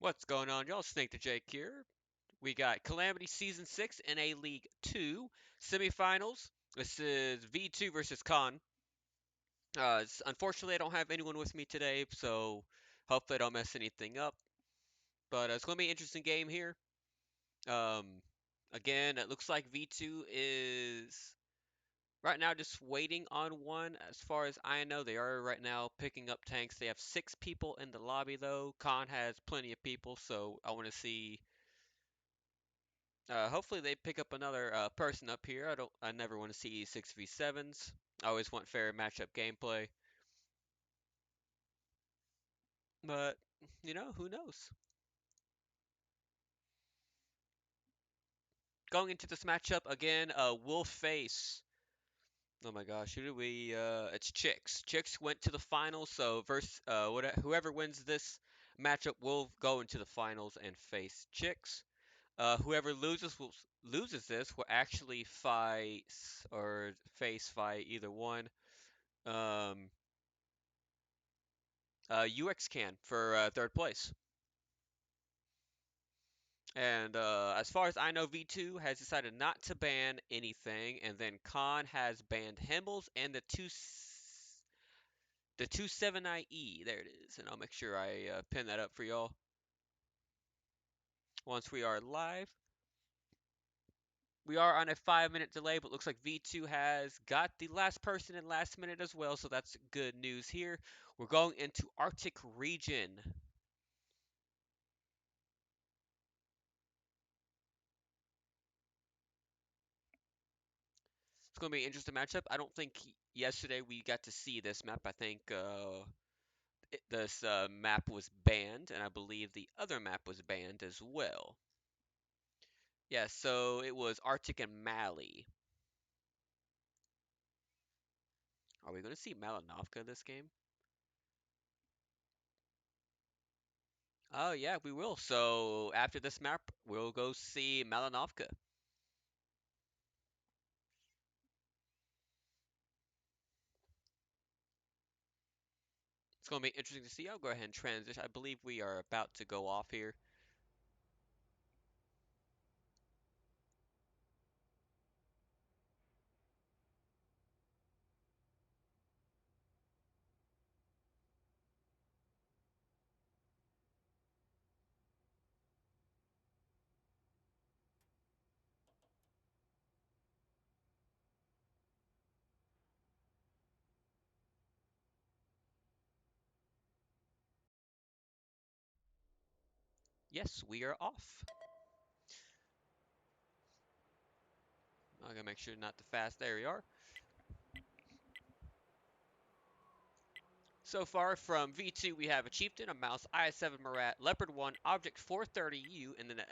What's going on, y'all? Snake the Jake here. We got Calamity Season 6 in a League 2 semifinals. This is V2 versus Con. Unfortunately, I don't have anyone with me today, so hopefully I don't mess anything up. But it's going to be an interesting game here. Um, Again, it looks like V2 is right now just waiting on one. As far as I know, they are right now picking up tanks. They have 6 people in the lobby, though. Con has plenty of people, so I want to see. Hopefully they pick up another person up here. I never want to see 6v7s. I always want fair matchup gameplay. But who knows? Going into this matchup again, we'll face. Oh my gosh, who do we? It's Chicks. Chicks went to the finals, so whoever wins this matchup will go into the finals and face Chicks. Whoever loses this will actually fight or fight either one. Um, UX can for third place. And as far as I know, V2 has decided not to ban anything, and then Khan has banned Himmels and the 27IE. There it is, and I'll make sure I pin that up for y'all once we are live. We are on a 5-minute delay, but looks like V2 has got the last person in last minute as well, so that's good news here. We're going into Arctic region. It's going to be an interesting matchup. I don't think yesterday we got to see this map. I think this map was banned, and I believe the other map was banned as well. Yeah, so it was Arctic and Mali. Are we going to see Malinovka this game? Oh, yeah, we will. So after this map, we'll go see Malinovka. It's going to be interesting to see. I'll go ahead and transition. I believe we are about to go off here. Yes, we are off. I'm going to make sure not to fast. There we are. So far from V2, we have a Chieftain, a Mouse, IS-7 Marat, Leopard 1, Object 430U, and then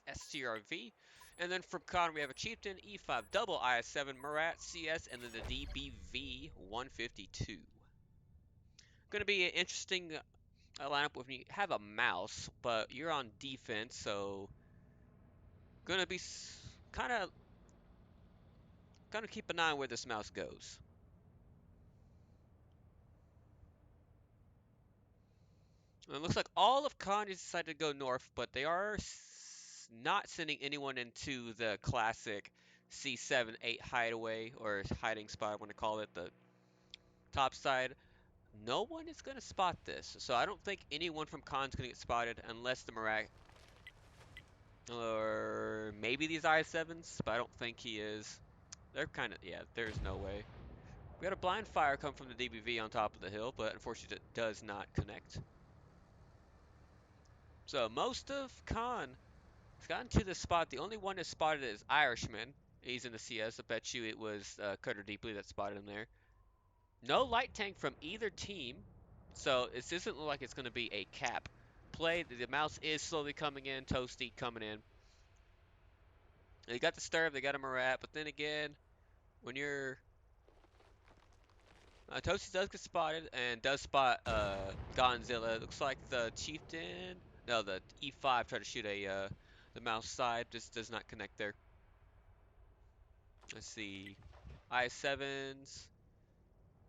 SCRV. And then from Con, we have a Chieftain, E5 double IS-7 Marat, CS, and then the DBV 152. Going to be an interesting lineup when you have a Mouse, but you're on defense, so going to be kind of keep an eye on where this Mouse goes. It looks like all of Con has decided to go north, but they are not sending anyone into the classic C7-8 hideaway or hiding spot, I want to call it, the top side. No one is going to spot this, so I don't think anyone from Con's going to get spotted unless the Mirac or maybe these I7s, but I don't think he is. They're kind of, yeah, there's no way. We got a blind fire come from the DBV on top of the hill, but unfortunately it does not connect. So most of Con has gotten to this spot. The only one that's spotted is Irishman. He's in the CS. I bet you it was Cutter Deeply that spotted him there. No light tank from either team, so this doesn't look like it's going to be a cap play. The mouse is slowly coming in. Toasty coming in. They got the Sturb, they got a Marat, but then again, when you're Toasty does get spotted and does spot Godzilla. It looks like the Chieftain, no, the E5 tried to shoot the mouse side, just does not connect there. Let's see. I7s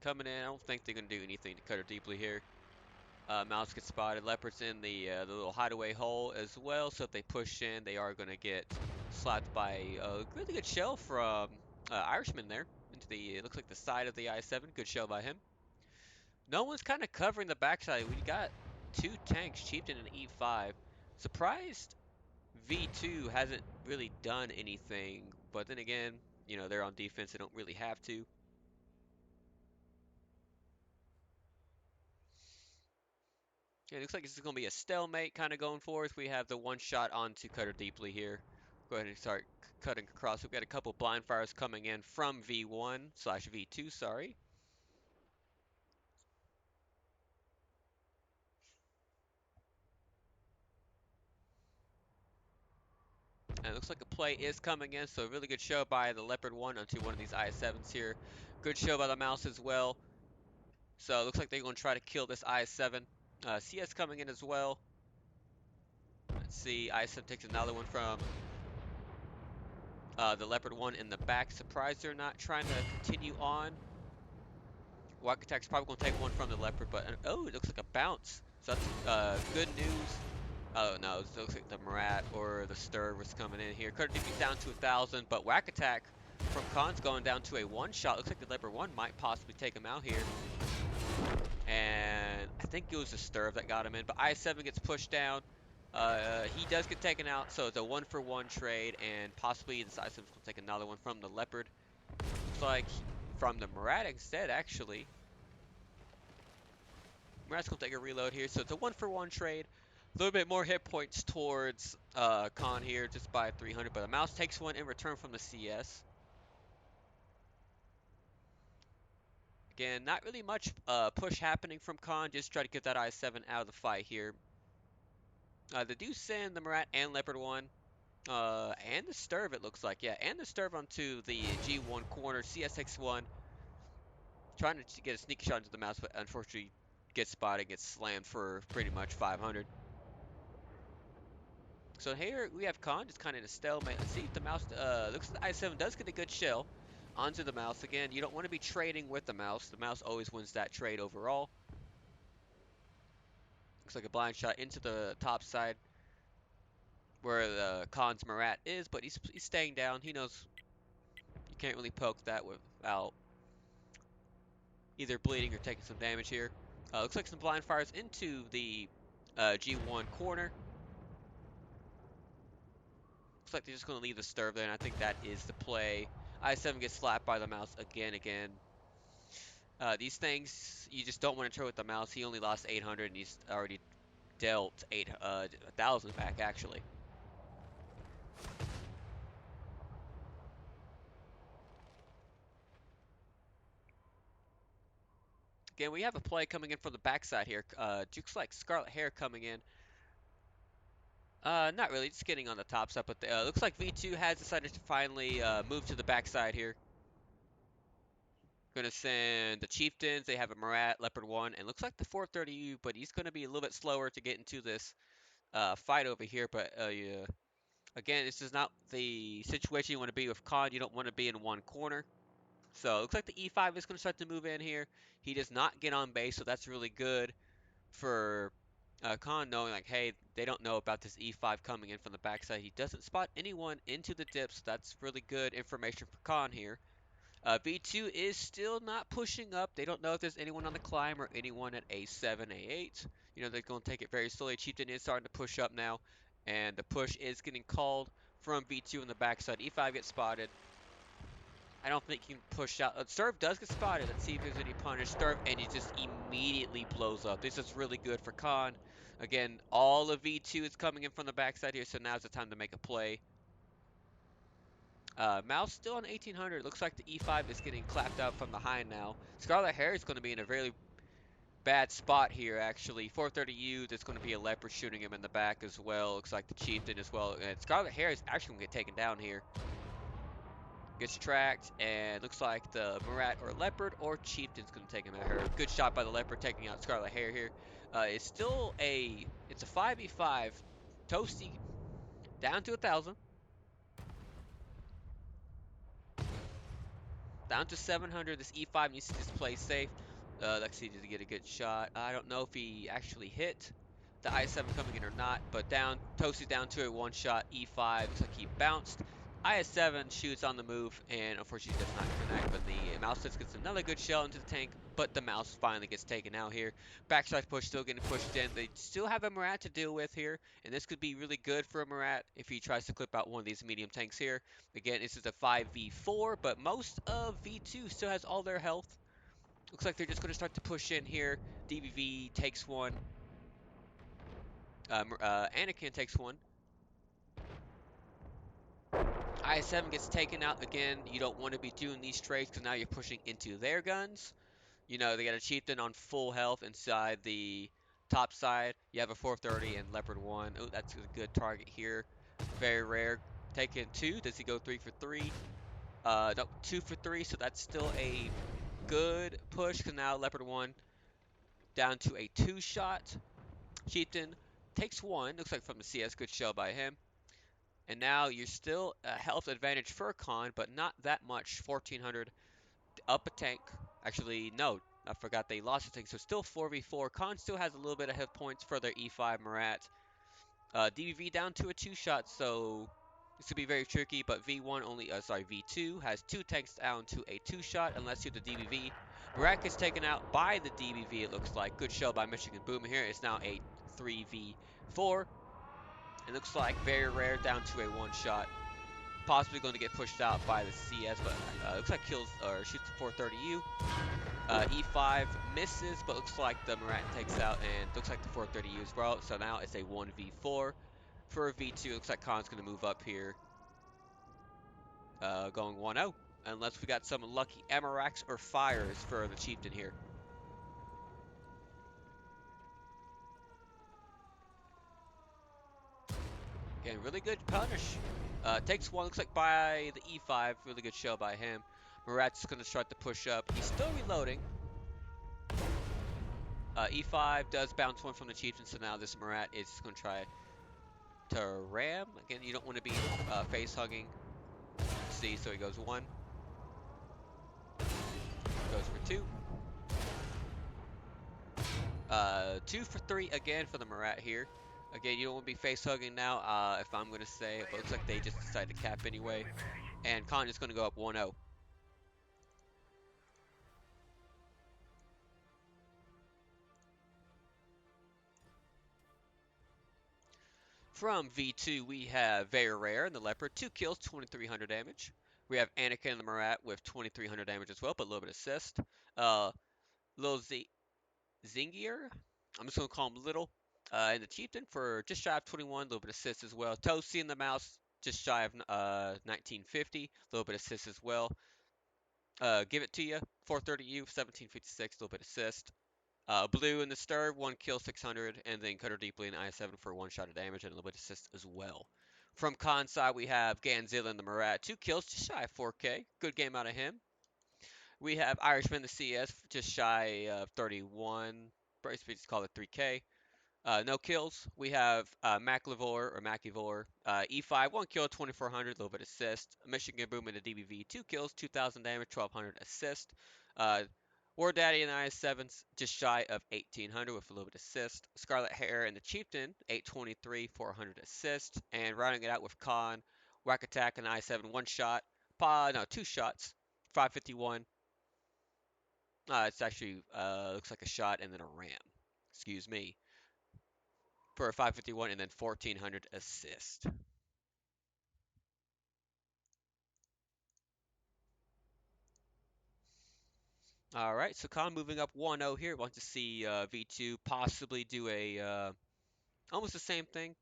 coming in. I don't think they're going to do anything to Cutter Deeply here. Mouse gets spotted. Leopard's in the little hideaway hole as well, so if they push in, they are going to get slapped by a really good shell from Irishman there into the, it looks like the side of the I-7. Good shell by him. No one's kind of covering the backside. We got two tanks, Chieftain and E5. Surprised V2 hasn't really done anything, but then again, you know, they're on defense. They don't really have to. Yeah, it looks like this is going to be a stalemate kind of going forth. We have the one shot onto Cutter Deeply here. Go ahead and start cutting across. We've got a couple blind fires coming in from V1 slash V2, sorry. And it looks like a play is coming in, so a really good show by the Leopard 1 onto one of these I-7s here. Good show by the Mouse as well. So it looks like they're going to try to kill this I-7. CS coming in as well. Let's see, I-7 takes another one from the Leopard 1 in the back. Surprised they're not trying to continue on. Walk Attack's probably going to take one from the Leopard, but oh, it looks like a bounce. So that's good news. Oh no, it looks like the Marat or the Stir was coming in here. Cutter Deeply's down to 1,000, but Whack Attack from Khan's going down to a one shot. Looks like the Leopard 1 might possibly take him out here. And I think it was the Stir that got him in, but I-7 gets pushed down. He does get taken out, so it's a 1-for-1 trade, and possibly this I-7's going to take another one from the Leopard. Looks like from the Marat instead, actually. Marat's going to take a reload here, so it's a 1-for-1 trade. A little bit more hit points towards Khan here, just by 300, but the Mouse takes one in return from the CS. Again, not really much push happening from Khan, just try to get that I-7 out of the fight here. They do send the Marat and Leopard 1, and the Sturv it looks like, yeah, and the Sturv onto the G1 corner, CSX1, trying to get a sneaky shot into the Mouse, but unfortunately gets spotted, gets slammed for pretty much 500. So here we have Khan just kind of in a stalemate. Let's see if the Mouse, looks like the I-7 does get a good shell onto the Mouse. Again, you don't want to be trading with the Mouse. The Mouse always wins that trade overall. Looks like a blind shot into the top side where the Khan's Marat is, but he's staying down. He knows you can't really poke that without either bleeding or taking some damage here. Looks like some blind fires into the G1 corner. Looks like they're just going to leave the Sturv there, and I think that is the play. I-7 gets slapped by the Mouse again. These things, you just don't want to trade with the Mouse. He only lost 800, and he's already dealt 1,000 back, actually. Again, we have a play coming in from the backside here. Looks like Scarlet Hair coming in. Not really, just getting on the top side, but looks like V2 has decided to finally move to the backside here. Gonna send the Chieftains. They have a Marat, Leopard 1, and looks like the 430U, but he's gonna be a little bit slower to get into this fight over here. But yeah. Again, this is not the situation you want to be with Khan. You don't want to be in one corner. So it looks like the E5 is going to start to move in here. He does not get on base, so that's really good for Khan knowing like, hey, they don't know about this E5 coming in from the backside. He doesn't spot anyone into the dip, so that's really good information for Khan here. V2 is still not pushing up. They don't know if there's anyone on the climb or anyone at A7, A8. You know, they're going to take it very slowly. Chieftain is starting to push up now, and the push is getting called from V2 on the backside. E5 gets spotted. I don't think he can push out. Sturv does get spotted. Let's see if there's any punish. Sturv, and he just immediately blows up. This is really good for Khan. Again, all of V2 is coming in from the backside here, so now's the time to make a play. Mouse still on 1800. Looks like the E5 is getting clapped out from behind now. Scarlet Hair is going to be in a very bad spot here, actually. 430U, there's going to be a Leopard shooting him in the back as well. Looks like the Chieftain as well. And Scarlet Hair is actually going to get taken down here. Gets tracked, and looks like the Marat or Leopard or Chieftain's going to take him at her. Good shot by the Leopard taking out Scarlet Hair here. It's still it's a 5v5. Toasty down to 1,000. Down to 700. This E5 needs to just play safe. Lexi did get a good shot. I don't know if he actually hit the I7 coming in or not, but down, Toasty's down to a one shot E5. Looks like he bounced. IS7 shoots on the move, and unfortunately does not connect, but the mouse gets another good shell into the tank, but the mouse finally gets taken out here. Backside push still getting pushed in. They still have a Murat to deal with here, and this could be really good for a Murat if he tries to clip out one of these medium tanks here. Again, this is a 5v4, but most of V2 still has all their health. Looks like they're just going to start to push in here. DBV takes one. Anakin takes one. IS7 gets taken out again. You don't want to be doing these trades because now you're pushing into their guns. You know, they got a chieftain on full health inside the top side. You have a 430 and Leopard 1. Oh, that's a good target here. Very rare. Taking two. Does he go 3 for 3? No, 2 for 3. So that's still a good push because now Leopard 1 down to a 2 shot. Chieftain takes one. Looks like from the CS. Good shell by him. And now you're still a health advantage for Khan, but not that much. 1400 up a tank. Actually, no. I forgot they lost a tank. So still 4v4. Khan still has a little bit of hit points for their E5 Murat. DBV down to a 2 shot, so this could be very tricky. But V1 only, V2 has 2 tanks down to a 2 shot unless you're the DBV. Murat is taken out by the DBV, it looks like. Good shell by Michigan Boom here. It's now a 3v4. It looks like very rare down to a 1 shot. Possibly going to get pushed out by the CS, but looks like kills or shoots the 430U. E5 misses, but looks like the Murat takes out, and looks like the 430U as well. So now it's a 1v4. For a V2, looks like Khan's going to move up here, going 1-0. Unless we got some lucky Emeracks or Fires for the Chieftain here. Again, really good punish. Takes one, looks like by the E5. Really good show by him. Murat's going to start to push up. He's still reloading. E5 does bounce one from the Chieftain, so now this Murat is going to try to ram. Again, you don't want to be face hugging. See, so he goes 1. Goes for 2. 2 for 3 again for the Murat here. Again, you don't want to be face hugging now, if I'm going to say. But it looks like they just decided to cap anyway. And Khan is going to go up 1-0. From V2, we have Very Rare and the Leopard. 2 kills, 2300 damage. We have Anakin and the Murat with 2300 damage as well, but a little bit of assist. Lil Zingier, I'm just going to call him Little. And the Chieftain for just shy of 21, a little bit of assist as well. Toasty and the Mouse, just shy of 1950, a little bit of assist as well. Give it to you, 430U, 1756, a little bit of assist. Blue in the Stir, 1 kill, 600, and then Cutter Deeply in I7 for 1 shot of damage and a little bit of assist as well. From Khan's side, we have Ganzilla and the Murat, 2 kills, just shy of 4K. Good game out of him. We have Irishman the CS, just shy of 31. Brace we just call it 3K. No kills. We have McLivor or Macivor, E5, 1 kill, 2400, a little bit assist. Michigan Boom in the DBV, 2 kills, 2000 damage, 1200 assist. War Daddy and IS7, just shy of 1800 with a little bit assist. Scarlet Hair and the Chieftain, 823, 400 assist. And rounding it out with Khan, Whack Attack and I7, 1 shot. 2 shots, 551. It's actually looks like a shot and then a ram. Excuse me. For a 551 and then 1400 assist. All right, so Khan moving up 1-0 here. Want to see V2 possibly do a almost the same thing.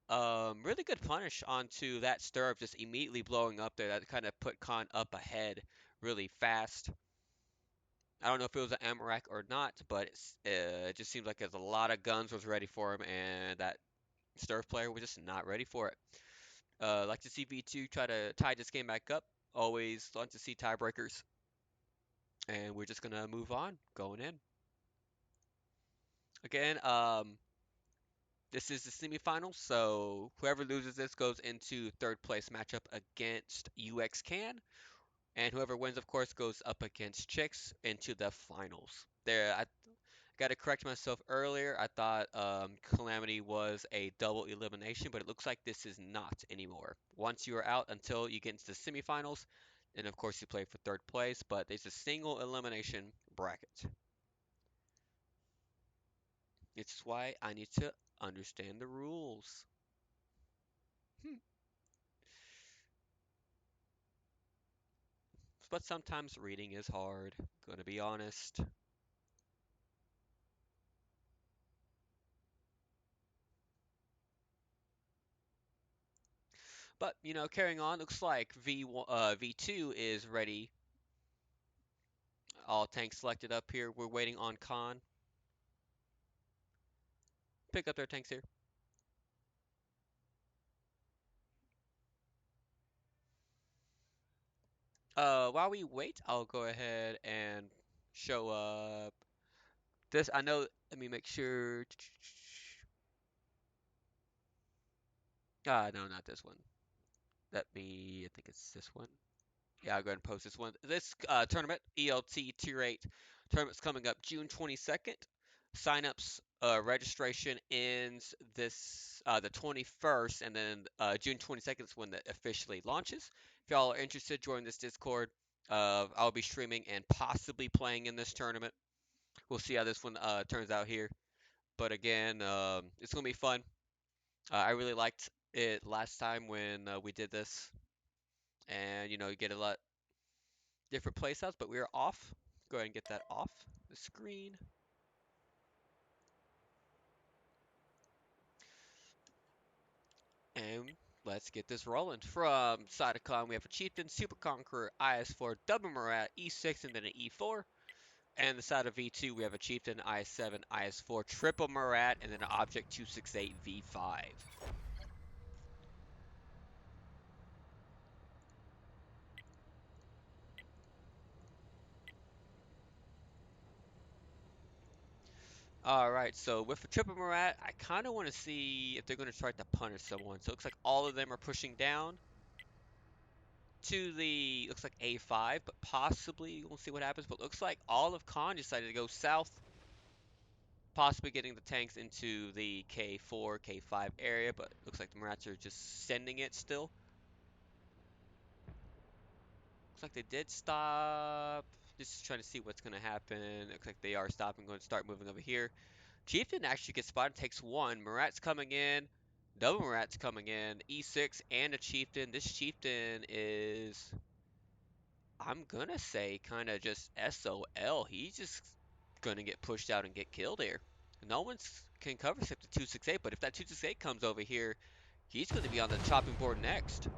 Really good punish onto that stirrup, just immediately blowing up there. That kind of put Khan up ahead really fast. I don't know if it was an Amarak or not, but it just seems like there's a lot of guns was ready for him, and that stirrup player was just not ready for it. Like to see V2 try to tie this game back up. Always like to see tiebreakers. And we're just gonna move on, going in. Again, this is the semifinals, so whoever loses this goes into third place matchup against UX Can. And whoever wins, of course, goes up against Chicks into the finals. There, I got to correct myself earlier. I thought Calamity was a double elimination, but it looks like this is not anymore. Once you are out until you get into the semifinals, and of course you play for third place, but it's a single elimination bracket. It's why I need to understand the rules. But sometimes reading is hard, gonna be honest. But, carrying on, looks like V2 is ready. All tanks selected up here. We're waiting on Khan. Pick up their tanks here. While we wait, I'll go ahead and show up this. I know, let me make sure. No, not this one. I think it's this one. Yeah, I'll go ahead and post this one. This tournament, ELT Tier 8 tournament's coming up June 22nd. Signups registration ends the 21st, and then June 22nd is when it officially launches. If y'all are interested, join this Discord. I'll be streaming and possibly playing in this tournament. We'll see how this one turns out here. But again, it's gonna be fun. I really liked it last time when we did this, and you get a lot different playstyles, but we are off. Go ahead and get that off the screen. And let's get this rolling. From Cytocon, we have a Chieftain, Super Conqueror, IS4, Double Murat, E6, and then an E4. And the side of V2, we have a Chieftain, IS7, IS4, Triple Murat, and then an Object 268 V5. Alright, so with the Triple Murat, I kind of want to see if they're going to try to punish someone. So it looks like all of them are pushing down to the, looks like A5, but possibly, we'll see what happens. But looks like all of Khan decided to go south, possibly getting the tanks into the K4, K5 area, but looks like the Murats are just sending it still. Looks like they did stop. Just trying to see what's going to happen. Looks like they are stopping, going to start moving over here. Chieftain actually gets spotted, takes one. Murat's coming in. Double Murat's coming in. E6 and a Chieftain. This Chieftain is, I'm gonna say, kind of just SOL. He's just gonna get pushed out and get killed here. No one's can cover except the 268, but if that 268 comes over here, he's going to be on the chopping board next.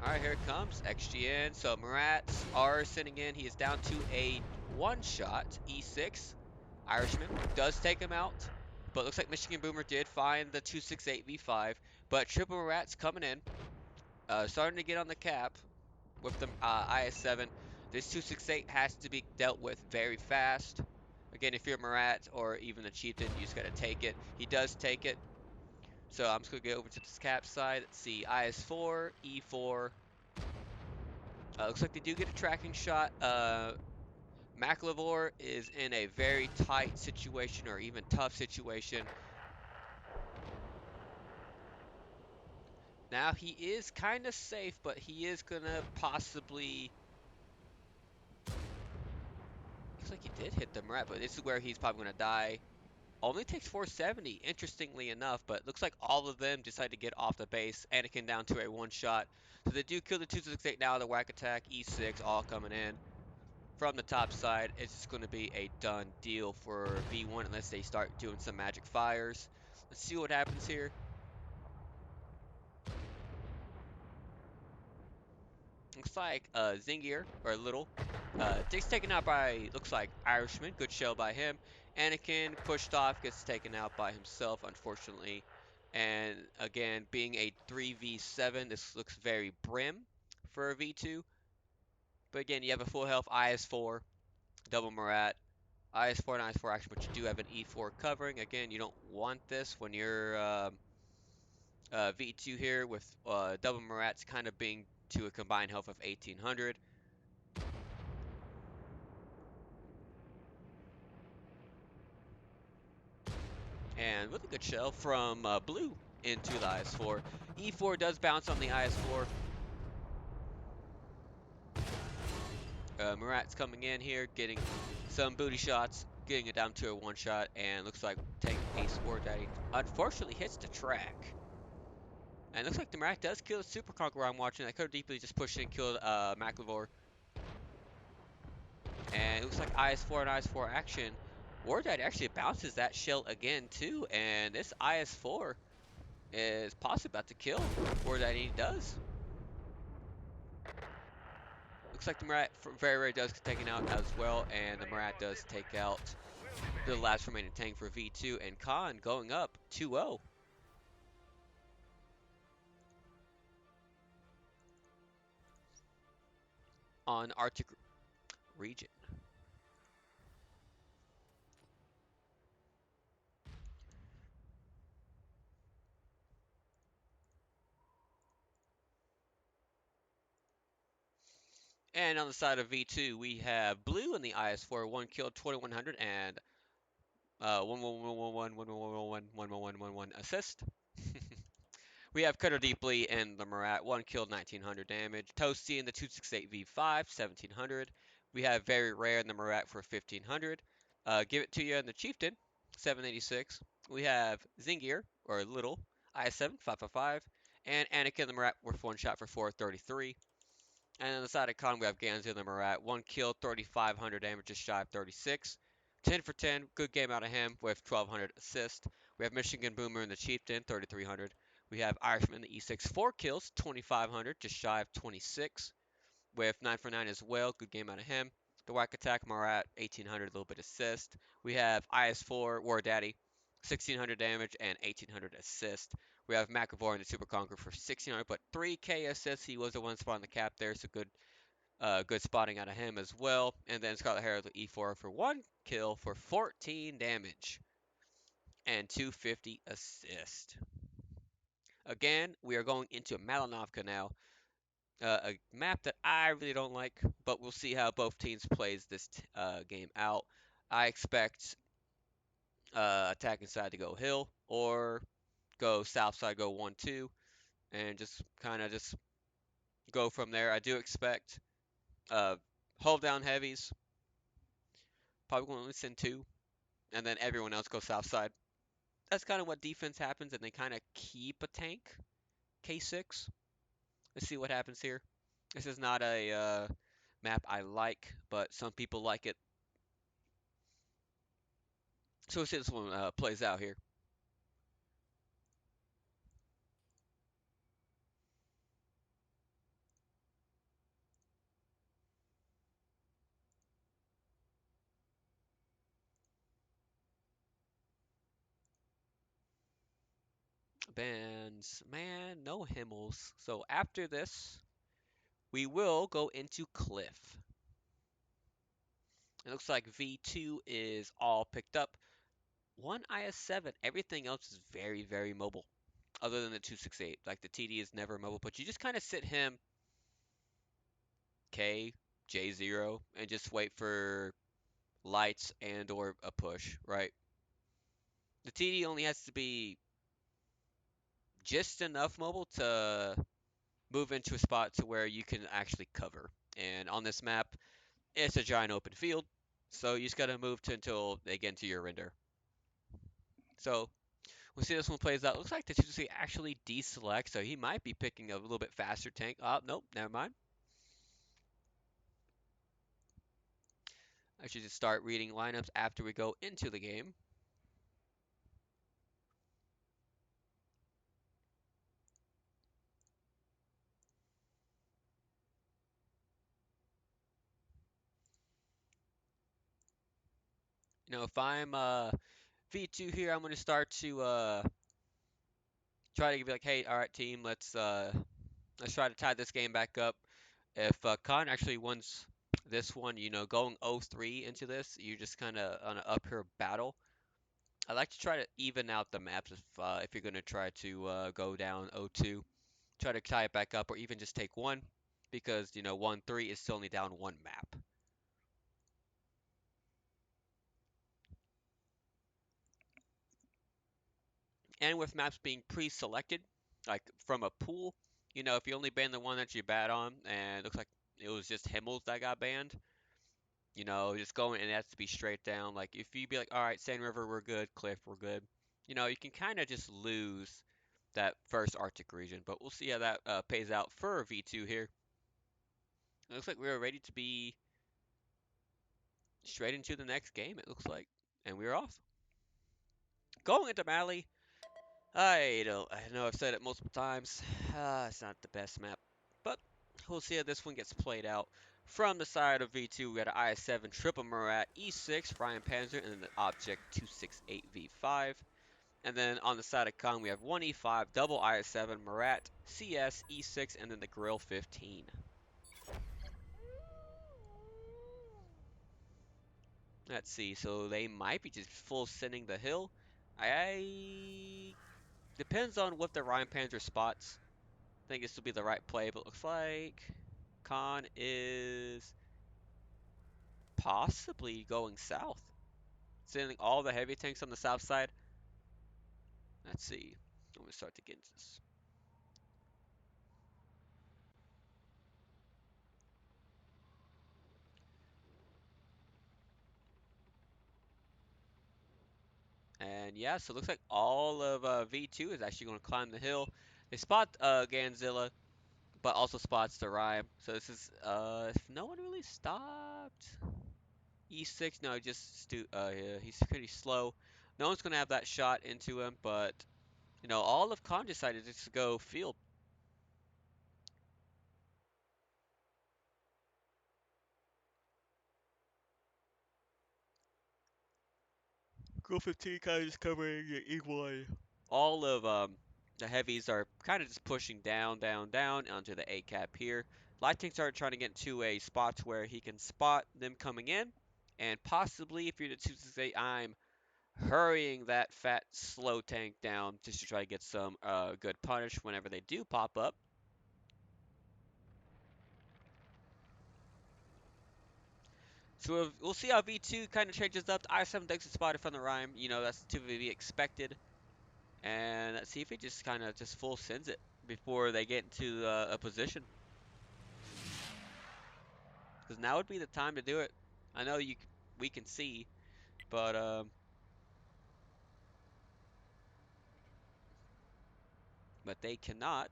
Alright, here it comes. XGN. So Murat's are sending in. He is down to a one-shot. E6. Irishman does take him out. But looks like Michigan Boomer did find the 268 V5. But Triple Murat's coming in. Starting to get on the cap with the IS7. This 268 has to be dealt with very fast. Again, if you're Murat or even the Chieftain, you just gotta take it. He does take it. So I'm just gonna get over to this cap side. Let's see, IS4, E4. Looks like they do get a tracking shot. McLevore is in a very tight situation or even tough situation. Now he is kind of safe, but he is gonna possibly. Looks like he did hit the Murat, but this is where he's probably gonna die. Only takes 470, interestingly enough, but looks like all of them decide to get off the base. Anakin down to a one-shot. So they do kill the 268 now, the whack attack, E6, all coming in. From the top side, it's just going to be a done deal for V1 unless they start doing some magic fires. Let's see what happens here. Looks like Zingier, or Little, gets taken out by, looks like Irishman. Good shell by him. Anakin pushed off, gets taken out by himself, unfortunately. And again, being a 3v7, this looks very brim for a V2. But again, you have a full health IS4, double Murat, IS4 and IS4 action, but you do have an E4 covering. Again, you don't want this when you're V2 here with double Murat's kind of being to a combined health of 1800. And really good shell from blue into the IS-4. E4 does bounce on the IS-4. Murat's coming in here, getting some booty shots, getting it down to a one shot, and looks like Tank Ace War Daddy unfortunately hits the track. And looks like the Murat does kill the Super Conqueror I'm watching. I could have deeply just pushed in and killed McLevore. And it looks like IS-4 and IS-4 action. War Daddy actually bounces that shell again too, and this IS-4 is possibly about to kill War Daddy. He does. Looks like the Murat very rare does get taken out as well, and the Murat does take out the last remaining tank for V2, and Khan going up 2-0. On Arctic region. And on the side of V2, we have Blue in the IS-4, 1 kill, 2100, and 1 assist. We have Cutter Deeply in the Murat, 1 kill, 1900 damage. Toasty in the 268 V5, 1700. We have Very Rare in the Murat for 1500. Give It To You in the Chieftain, 786. We have Zingir, or Little, IS-7, 555. And Anakin in the Murat with 1 shot for 433. And on the side of Khan, we have Ganzu in the Murat, 1 kill, 3500 damage, just shy of 36. 10 for 10, good game out of him with 1200 assist. We have Michigan Boomer in the Chieftain, 3300. We have Irishman in the E6, 4 kills, 2500, just shy of 26. With 9 for 9 as well, good game out of him. The Whack Attack Murat, 1800, a little bit assist. We have IS-4 War Daddy, 1600 damage and 1800 assist. We have McAvoy in the Super Conqueror for 1600, but 3k assists. He was the one spot on the cap there, so good spotting out of him as well. And then Scarlet Hair with E4 for 1 kill for 14 damage and 250 assist. Again, we are going into Malinovka now. A map that I really don't like, but we'll see how both teams plays this game out. I expect attacking side to go hill or go south side, go 1-2, and just kind of just go from there. I do expect hold down heavies, probably going to send 2, and then everyone else go south side. That's kind of what defense happens, and they kind of keep a tank, K6. Let's see what happens here. This is not a map I like, but some people like it. So we'll see this one plays out here. Bands, man, no Himmels. So after this, we will go into Cliff. It looks like V2 is all picked up. One IS-7, everything else is very, very mobile. Other than the 268. Like the TD is never mobile, but you just kind of sit him K, J0, and just wait for lights and or a push, right? The TD only has to be just enough mobile to move into a spot to where you can actually cover. And on this map, it's a giant open field, so you just gotta move to until they get into your render. So we'll see how this one plays out. Looks like the 2C actually deselect, so he might be picking a little bit faster tank. Oh, nope, never mind. I should just start reading lineups after we go into the game. If I'm V2 here, I'm gonna start to try to be like, hey, all right, team, let's try to tie this game back up. If Khan actually wins this one, going 0-3 into this, you're just kind of on an uphill battle. I like to try to even out the maps if you're going to try to go down 0-2. Try to tie it back up or even just take one. because, 1-3 is still only down one map. And with maps being pre-selected, like from a pool, if you only ban the one that you bat on, and it looks like it was just Himmels that got banned, just going and it has to be straight down. Like if you be like, all right, Sand River, we're good, Cliff, we're good. You can kind of just lose that first Arctic region, but we'll see how that pays out for V2 here. It looks like we're ready to be straight into the next game, it looks like. And we're off. Going into Mali, I know I've said it multiple times. It's not the best map, but we'll see how this one gets played out. From the side of V2, we got an IS-7 Triple Murat E6 Ryan Panzer, and then the Object 268 V5. And then on the side of Kong, we have one E5 double IS-7 Murat CS E6, and then the Grill 15. Let's see. So they might be just full sending the hill. I depends on what the Ryan Panzer spots. I think this will be the right play, but looks like Khan is possibly going south. Sending all the heavy tanks on the south side. Let's see. Let me start to get into this. And yeah, so it looks like all of V2 is actually going to climb the hill. They spot Ganzilla, but also spots the Rhyme. So this is, if no one really stopped. E6, no, yeah, he's pretty slow. No one's going to have that shot into him, but, all of Khan decided just to go field. Girl 15 kind of just covering it equally. All of the heavies are kind of just pushing down, down, down onto the A cap here. Light tanks are trying to get into a spot where he can spot them coming in, and possibly if you're the 268, I'm hurrying that fat slow tank down just to try to get some good punish whenever they do pop up. So we'll see how V2 kind of changes up. The I7 takes a spot from the Rhyme. That's to be expected. And let's see if he just kind of just full sends it before they get into a position. Because now would be the time to do it. I know we can see, but they cannot.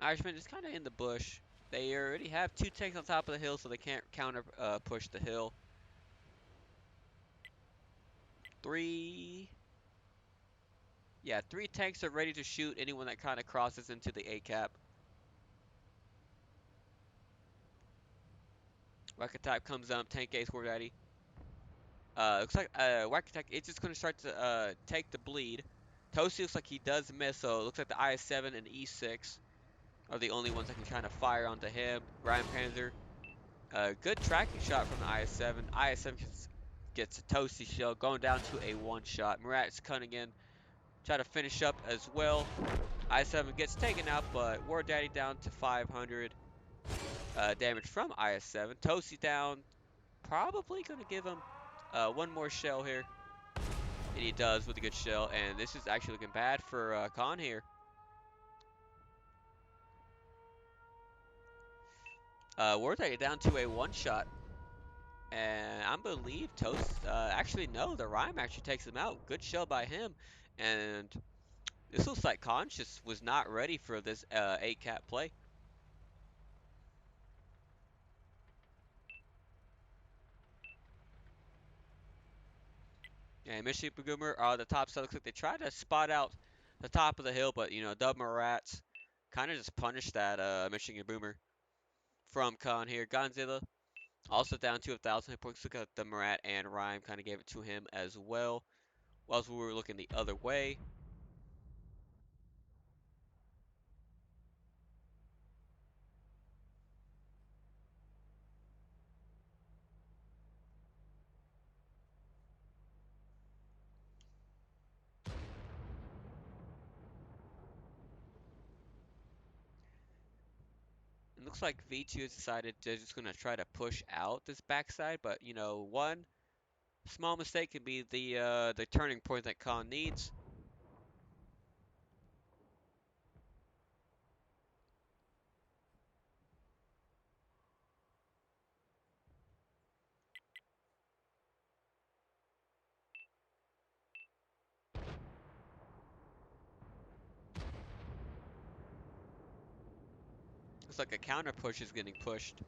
Irishman is kind of in the bush. They already have two tanks on top of the hill, so they can't counter push the hill. Three, yeah, three tanks are ready to shoot anyone that kind of crosses into the A cap. Rocket type comes up, tank ace, war daddy. Looks like Whack Attack it's just gonna start to take the bleed. Toasty looks like he does miss, so it looks like the IS-7 and E6 are the only ones that can kind of fire onto him. Ryan Panzer, good tracking shot from the IS-7. IS-7 gets a Toasty shell, going down to a one shot. Murat's cutting in, try to finish up as well. IS-7 gets taken out, but War Daddy down to 500 damage from IS-7. Toasty down, probably gonna give him one more shell here. And he does with a good shell, and this is actually looking bad for Khan here. We're down to a one shot. And I believe Toast, actually no, the Rhyme actually takes him out. Good shell by him. And this looks like Khan just was not ready for this 8-cap play. And Mission Boomer, the top side looks like they tried to spot out the top of the hill, but Dub Marats kind of just punished that Michigan Boomer from Khan here. Godzilla also down to 1,000 hit points. Look at the Marat and Rhyme kind of gave it to him as well. Whilst we were looking the other way. looks like V2 has decided they're just gonna try to push out this backside, but one small mistake could be the turning point that Khan needs. Looks like a counter push is getting pushed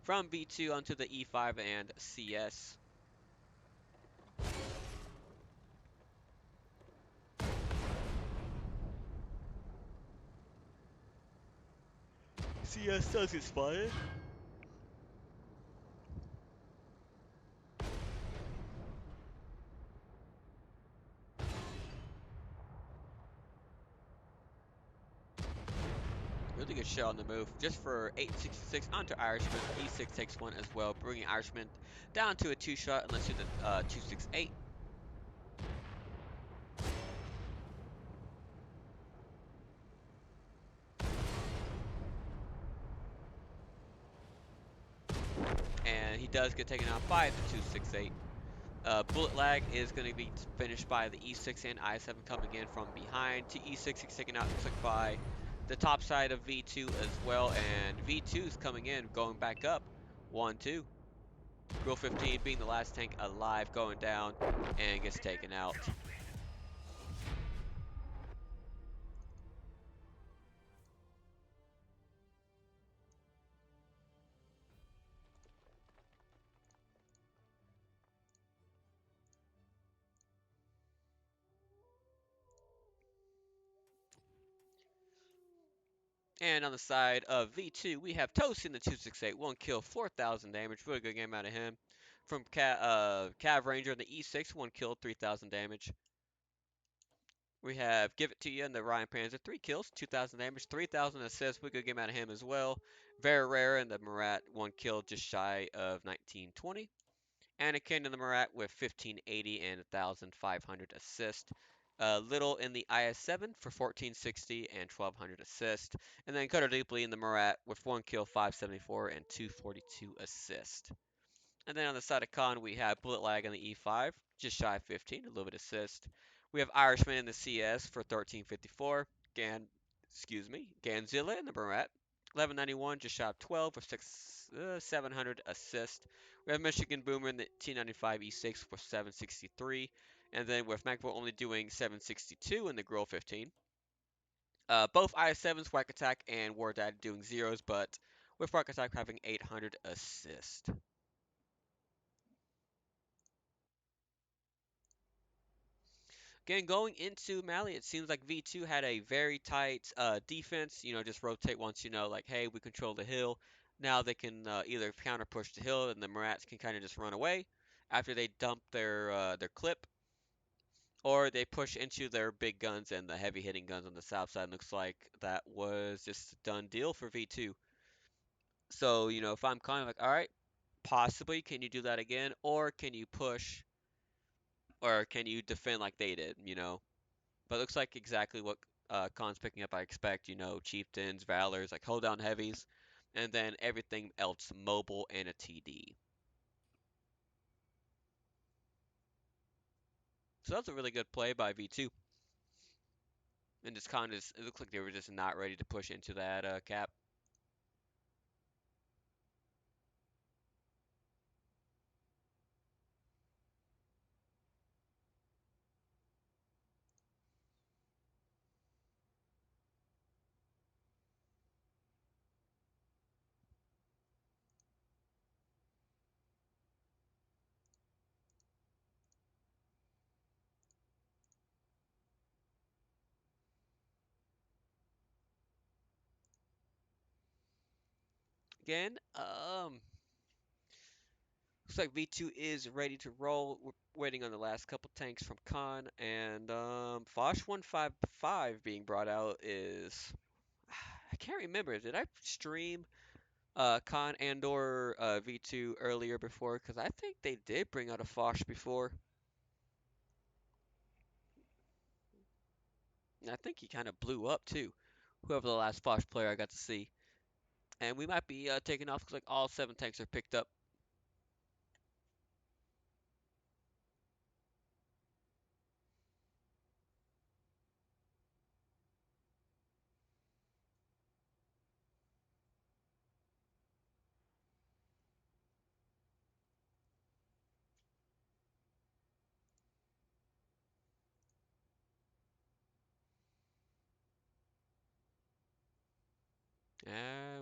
from V2 onto the E5 and CS. CS does get spotted. Really good shot on the move. Just for 866 onto Irishman. E6 takes one as well, bringing Irishman down to a two-shot unless you're the 268. And he does get taken out by the 268. Bullet lag is going to be finished by the E6 and I7 coming in from behind. To E6 is taken out click by the top side of V2 as well, and V2 is coming in, going back up. 1-2. Grill 15 being the last tank alive, going down and gets taken out. And on the side of V2, we have Toast in the 268, 1 kill, 4,000 damage. Really good game out of him. From Cav Ranger in the E6, 1 kill, 3,000 damage. We have Give It To You in the Ryan Panzer, 3 kills, 2,000 damage, 3,000 assists. Really good game out of him as well. Very rare in the Marat, 1 kill, just shy of 1920. Anakin in the Marat with 1580 and 1,500 assist. Little in the IS-7 for 1460 and 1,200 assist. And then Cutter Deeply in the Marat with 1 kill, 574 and 242 assist. And then on the side of Khan, we have Bullet Lag in the E5, just shy of 15, a little bit assist. We have Irishman in the CS for 1354. Ganzilla in the Marat, 1191, just shy of 12 for 700 assist. We have Michigan Boomer in the T95 E6 for 763. And then with MacBook only doing 762 in the Grill 15. Both IS-7s, Whack Attack and War Dad doing zeros, but with Whack Attack having 800 assist. Again, going into Mali, it seems like V2 had a very tight defense. Just rotate once like, hey, we control the hill. Now they can either counter push the hill, and the Marats can kind of just run away after they dump their clip, or they push into their big guns and the heavy hitting guns on the south side. Looks like that was just a done deal for V2. So if I'm kind of like, all right, possibly can you do that again, or can you push, or can you defend like they did? But it looks like exactly what Khan's picking up. I expect, chieftains, valors, like hold down heavies, and then everything else mobile and a TD. So that's a really good play by V2. And just Khan is, it looks like they were just not ready to push into that cap. Again, looks like V2 is ready to roll. We're waiting on the last couple tanks from Khan, and Foch 155 being brought out is I can't remember. Did I stream Khan and/or V2 earlier before? Because I think they did bring out a Foch before. And I think he kind of blew up too. Whoever the last Foch player I got to see. And we might be taking off because like all 7 tanks are picked up.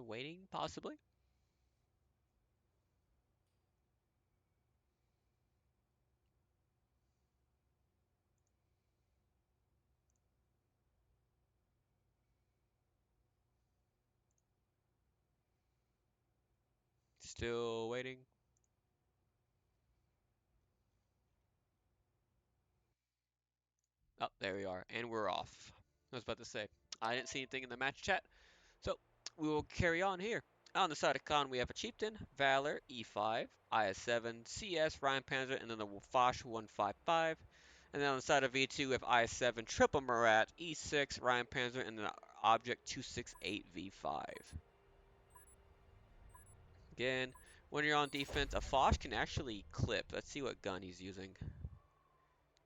Waiting, possibly. Still waiting. Oh, there we are. And we're off. I was about to say, I didn't see anything in the match chat. So we will carry on here. On the side of Khan, we have a Chieftain, Valor, E5, IS7, CS, Ryan Panzer, and then the Foch 155. And then on the side of V2, we have IS7, Triple Murat, E6, Ryan Panzer, and then Object 268 V5. Again, when you're on defense, a Foch can actually clip. Let's see what gun he's using.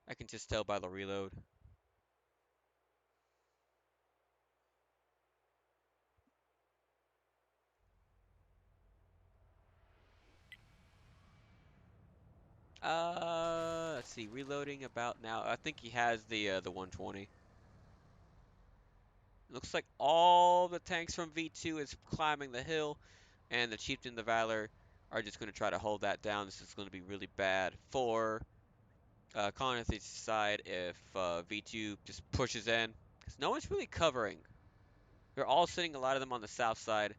I can just tell by the reload. Let's see, reloading about now. I think he has the 120. Looks like all the tanks from V2 is climbing the hill, and the Chieftain and the Valor are just going to try to hold that down. This is going to be really bad for Conathy's side if V2 just pushes in, because no one's really covering. They're all sitting, a lot of them on the south side.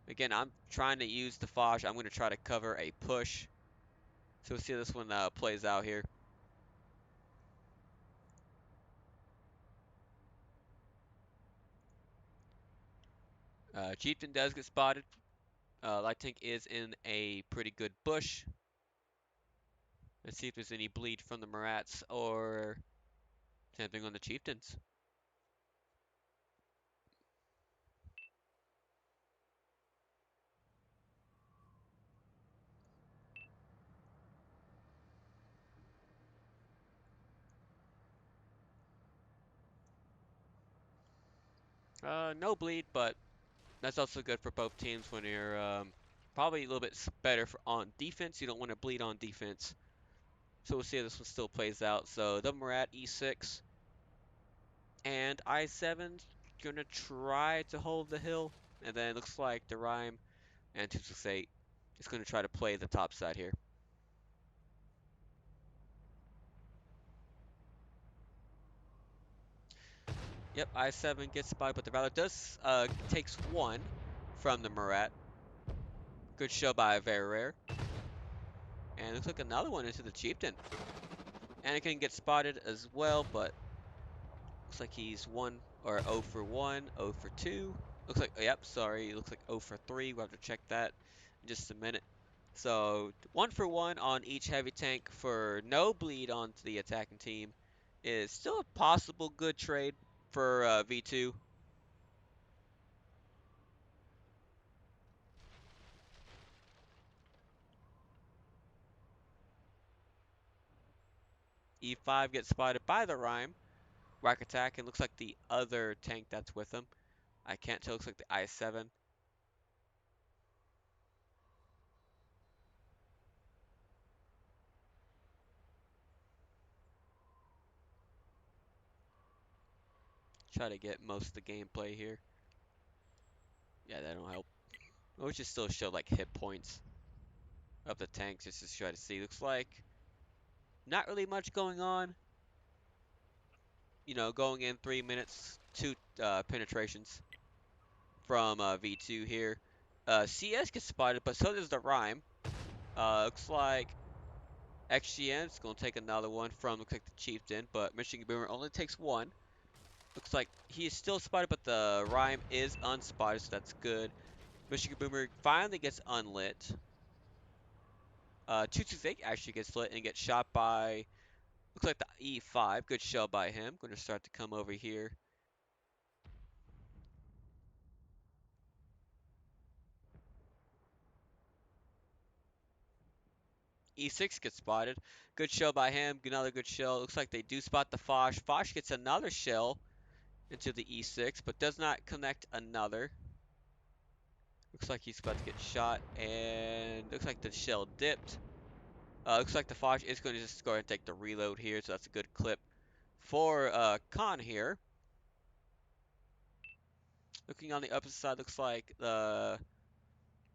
Again, I'm trying to use the Foch. I'm going to try to cover a push. So we'll see how this one plays out here. Chieftain does get spotted. Light tank is in a pretty good bush. Let's see if there's any bleed from the Marats or something on the Chieftains. No bleed, but that's also good for both teams when you're probably a little bit better on defense. You don't want to bleed on defense. So we'll see how this one still plays out. So the Marat E6 and I7's gonna try to hold the hill, and then it looks like the Rhyme and 268 is gonna try to play the top side here. Yep, I7 gets by, but the Valor does takes one from the Marat. Good show by Very Rare. And looks like another one into the Chieftain. Anakin gets spotted as well, but looks like he's 1 or 0 for 1, 0 for 2. Looks like, yep, sorry, looks like 0 for 3. We'll have to check that in just a minute. So 1 for 1 on each heavy tank for no bleed onto the attacking team is still a possible good trade for V2. E5 gets spotted by the Rhyme. Rack attack, and looks like the other tank that's with him. I can't tell, looks like the I7. Try to get most of the gameplay here. Yeah, that don't help. We should still show like hit points of the tanks just to try to see. Looks like not really much going on. You know, going in 3 minutes, 2 penetrations from V2 here. CS gets spotted, but so does the Rhyme. Looks like XGN's going to take another one from, looks like the Chieftain, but Michigan Boomer only takes one. Looks like he is still spotted, but the Rhyme is unspotted, so that's good. Michigan Boomer finally gets unlit. 228 actually gets lit and gets shot by, looks like the E5. Good shell by him. Going to start to come over here. E6 gets spotted. Good shell by him. Another good shell. Looks like they do spot the Foch. Foch gets another shell into the E6, but does not connect another. Looks like he's about to get shot, and looks like the shell dipped. Looks like the Foch is going to just go ahead and take the reload here, so that's a good clip for Khan here. Looking on the opposite side, looks like the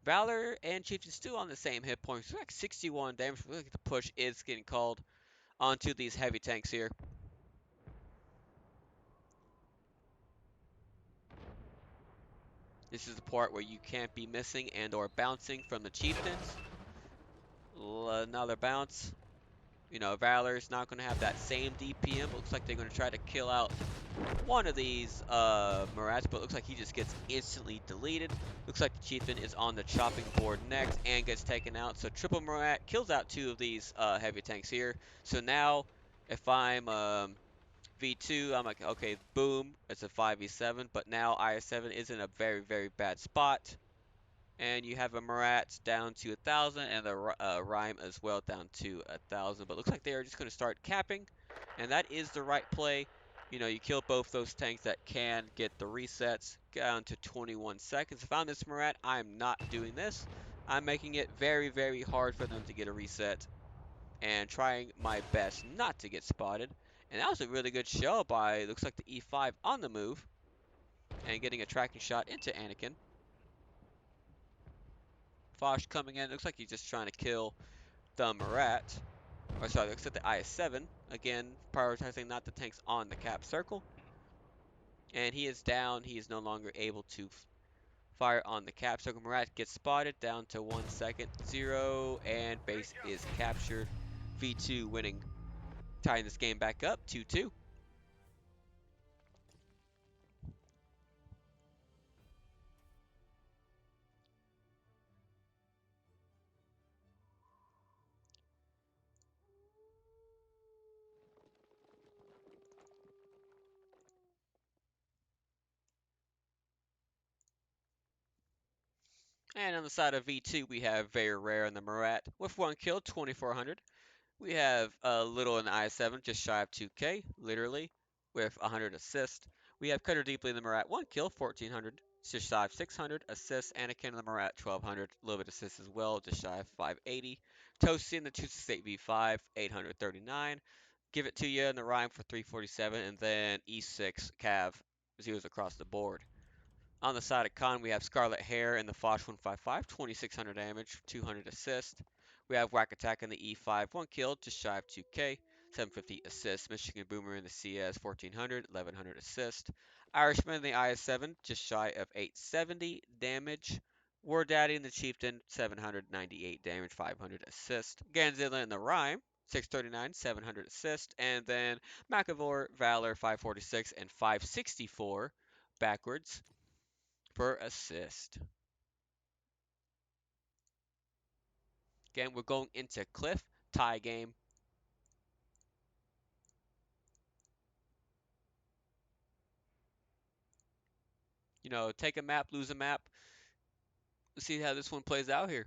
Valor and Chieftain still on the same hit points. Like 61 damage. Looks like the push is getting called onto these heavy tanks here. This is the part where you can't be missing and or bouncing from the Chieftains. Another bounce. You know, Valor's not going to have that same DPM. Looks like they're going to try to kill out one of these Marats, but looks like he just gets instantly deleted. Looks like the Chieftain is on the chopping board next and gets taken out. So triple Marat kills out two of these heavy tanks here. So now, if I'm V2, I'm like, okay, boom, it's a 5v7, but now IS7 is in a very, very bad spot. And you have a Marat down to 1,000 and a Rhyme as well down to 1,000. But looks like they are just going to start capping. And that is the right play. You know, you kill both those tanks that can get the resets down to 21 seconds. If I'm this Marat, I'm not doing this. I'm making it very, very hard for them to get a reset. And trying my best not to get spotted. And that was a really good shell by, looks like the E5 on the move. And getting a tracking shot into Anakin. Foch coming in. Looks like he's just trying to kill the Marat. Or sorry, looks like the IS-7. Again, prioritizing not the tanks on the cap circle. And he is down. He is no longer able to fire on the cap circle. Marat gets spotted down to 1 second. 0. And base is captured. V2 winning. Tying this game back up. 2-2. And on the side of V2, we have very rare in the Marat with 1 kill, 2,400. We have Little in the I7, just shy of 2K, literally, with 100 assists. We have Cutter Deeply in the Marat, 1 kill, 1,400, just shy of 600 assists. Anakin in the Marat, 1,200, a little bit of assists as well, just shy of 580. Toasty in the 268 V5, 839. Give it to you in the Rhyme for 347, and then E6 Cav zeros across the board. On the side of Khan, we have Scarlet Hair in the Foch 155, 2,600 damage, 200 assist. We have Whack Attack in the E5, 1 kill, just shy of 2k, 750 assist. Michigan Boomer in the CS, 1,400, 1,100 assist. Irishman in the IS7, just shy of 870 damage. War Daddy in the Chieftain, 798 damage, 500 assist. Ganzilla in the Rhyme, 639, 700 assist. And then McAvor, Valor, 546, and 564 backwards per assist. Again, we're going into Cliff, tie game. You know, take a map, lose a map. Let's see how this one plays out here.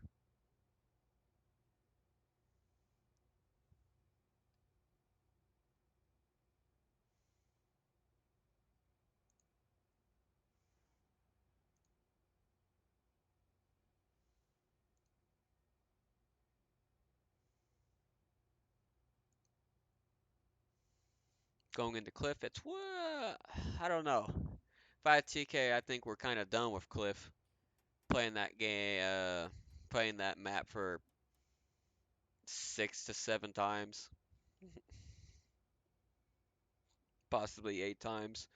Going into Cliff, it's what? I don't know. If I had TK, I think we're kind of done with Cliff playing that game, playing that map for 6 to 7 times, possibly 8 times.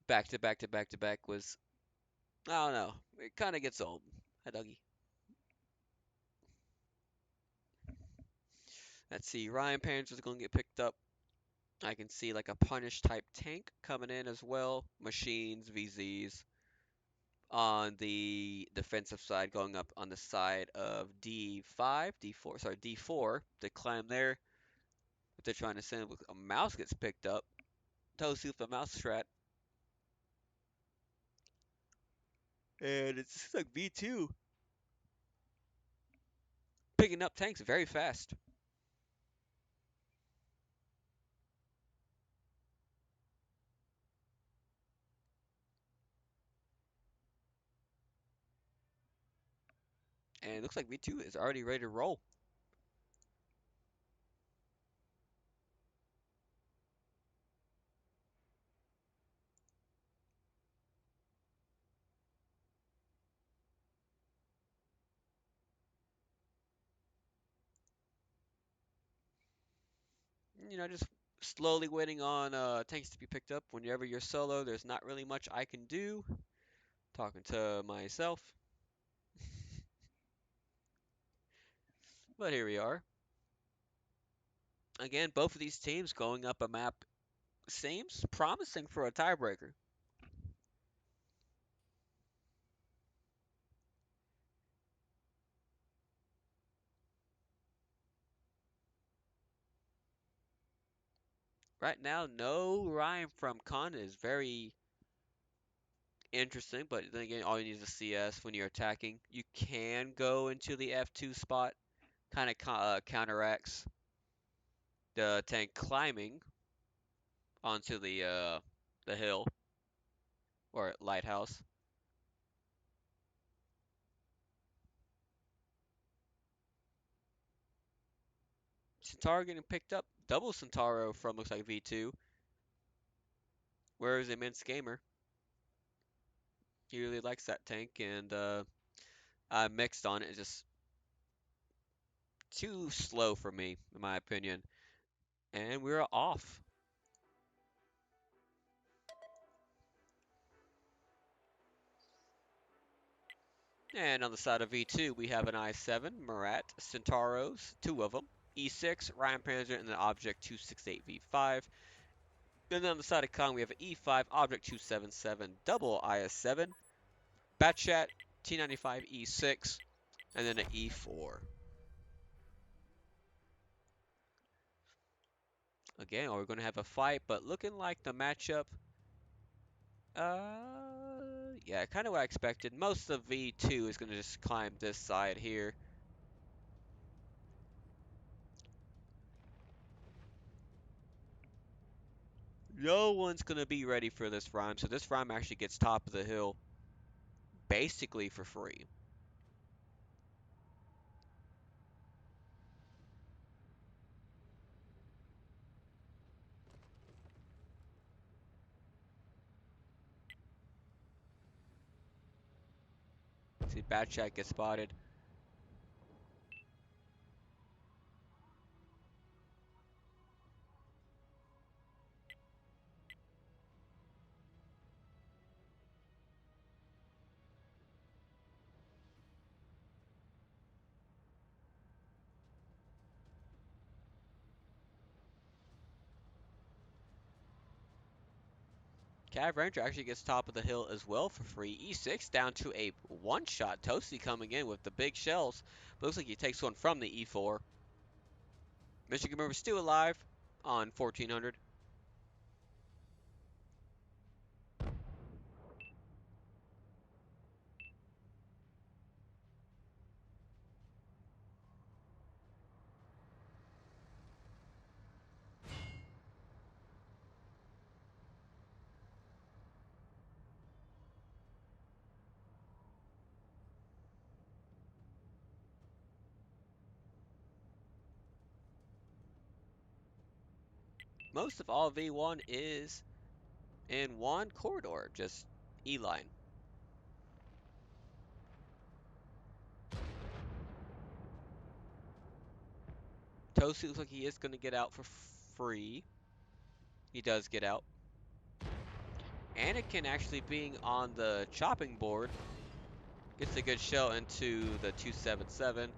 Back to back to back to back was, I don't know. It kind of gets old. Hi, Dougie. Let's see. Ryan Parents is going to get picked up. I can see like a punish type tank coming in as well. Machines, VZs. On the defensive side, going up on the side of D5, D4, sorry, D4. They climb there. If they're trying to send a mouse gets picked up. Toast with the mouse strat. And it's just like V2. Picking up tanks very fast. And it looks like V2 is already ready to roll. Just slowly waiting on tanks to be picked up. Whenever you're solo, there's not really much I can do. Talking to myself. But here we are. Again, both of these teams going up a map seems promising for a tiebreaker. Right now, no rhyme from Khan is very interesting, but then again, all you need is a CS when you're attacking. You can go into the F2 spot, kind of counteracts the tank climbing onto the hill or lighthouse. Centauro getting picked up, double Centauro from looks like V2. Where is Immense Gamer? He really likes that tank, and I mixed on it. It's just too slow for me, in my opinion. And we're off. And on the side of V2, we have an I7, Murat, Centauros, two of them, E6, Ryan Panzer, and then Object 268V5. And then on the side of Kong, we have an E5, Object 277, double IS7, Batchat, T95 E6, and then an E4. Again, we're going to have a fight, but looking like the matchup, yeah, kind of what I expected. Most of V2 is going to just climb this side here. No one's going to be ready for this rhyme, so this rhyme actually gets top of the hill basically for free. See, Bad Chat gets spotted. Cav Ranger actually gets top of the hill as well for free. E6 down to a one-shot. Toasty coming in with the big shells. But looks like he takes one from the E4. Michigan River still alive on 1400. Most of all V1 is in one corridor, just E-line. Toasty looks like he is going to get out for free. He does get out. Anakin actually being on the chopping board gets a good shell into the 277.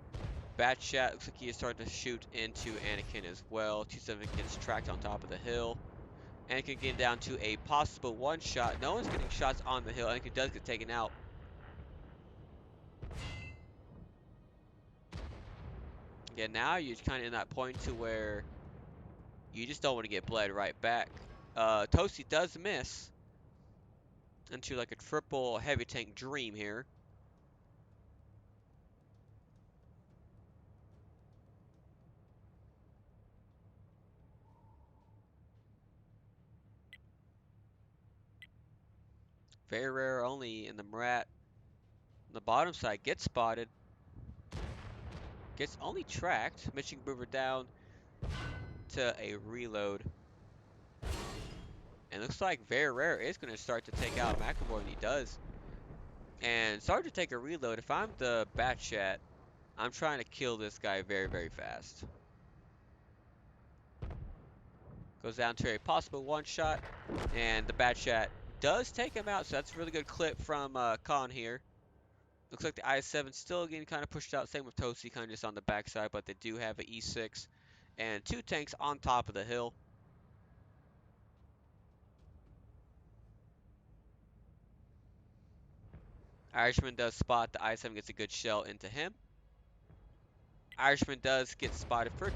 Batchat looks like he is starting to shoot into Anakin as well. 27 gets tracked on top of the hill. Anakin getting down to a possible one shot. No one's getting shots on the hill. Anakin does get taken out. Yeah, now you're kind of in that point to where you just don't want to get bled right back. Toasty does miss into like a triple heavy tank dream here. Very rare only in the Murat. On the bottom side, gets spotted. Gets only tracked. Michigan Mover down to a reload. And looks like Very Rare is going to start to take out McAvoy, and he does. And start to take a reload. If I'm the Bat Chat, I'm trying to kill this guy very, very fast. Goes down to a possible one shot. And the Bat Chat does take him out, so that's a really good clip from Khan here. Looks like the I-7 still getting kind of pushed out. Same with Toasty, kind of just on the backside, but they do have an E6 and two tanks on top of the hill. Irishman does spot the I-7, gets a good shell into him. Irishman does get spotted for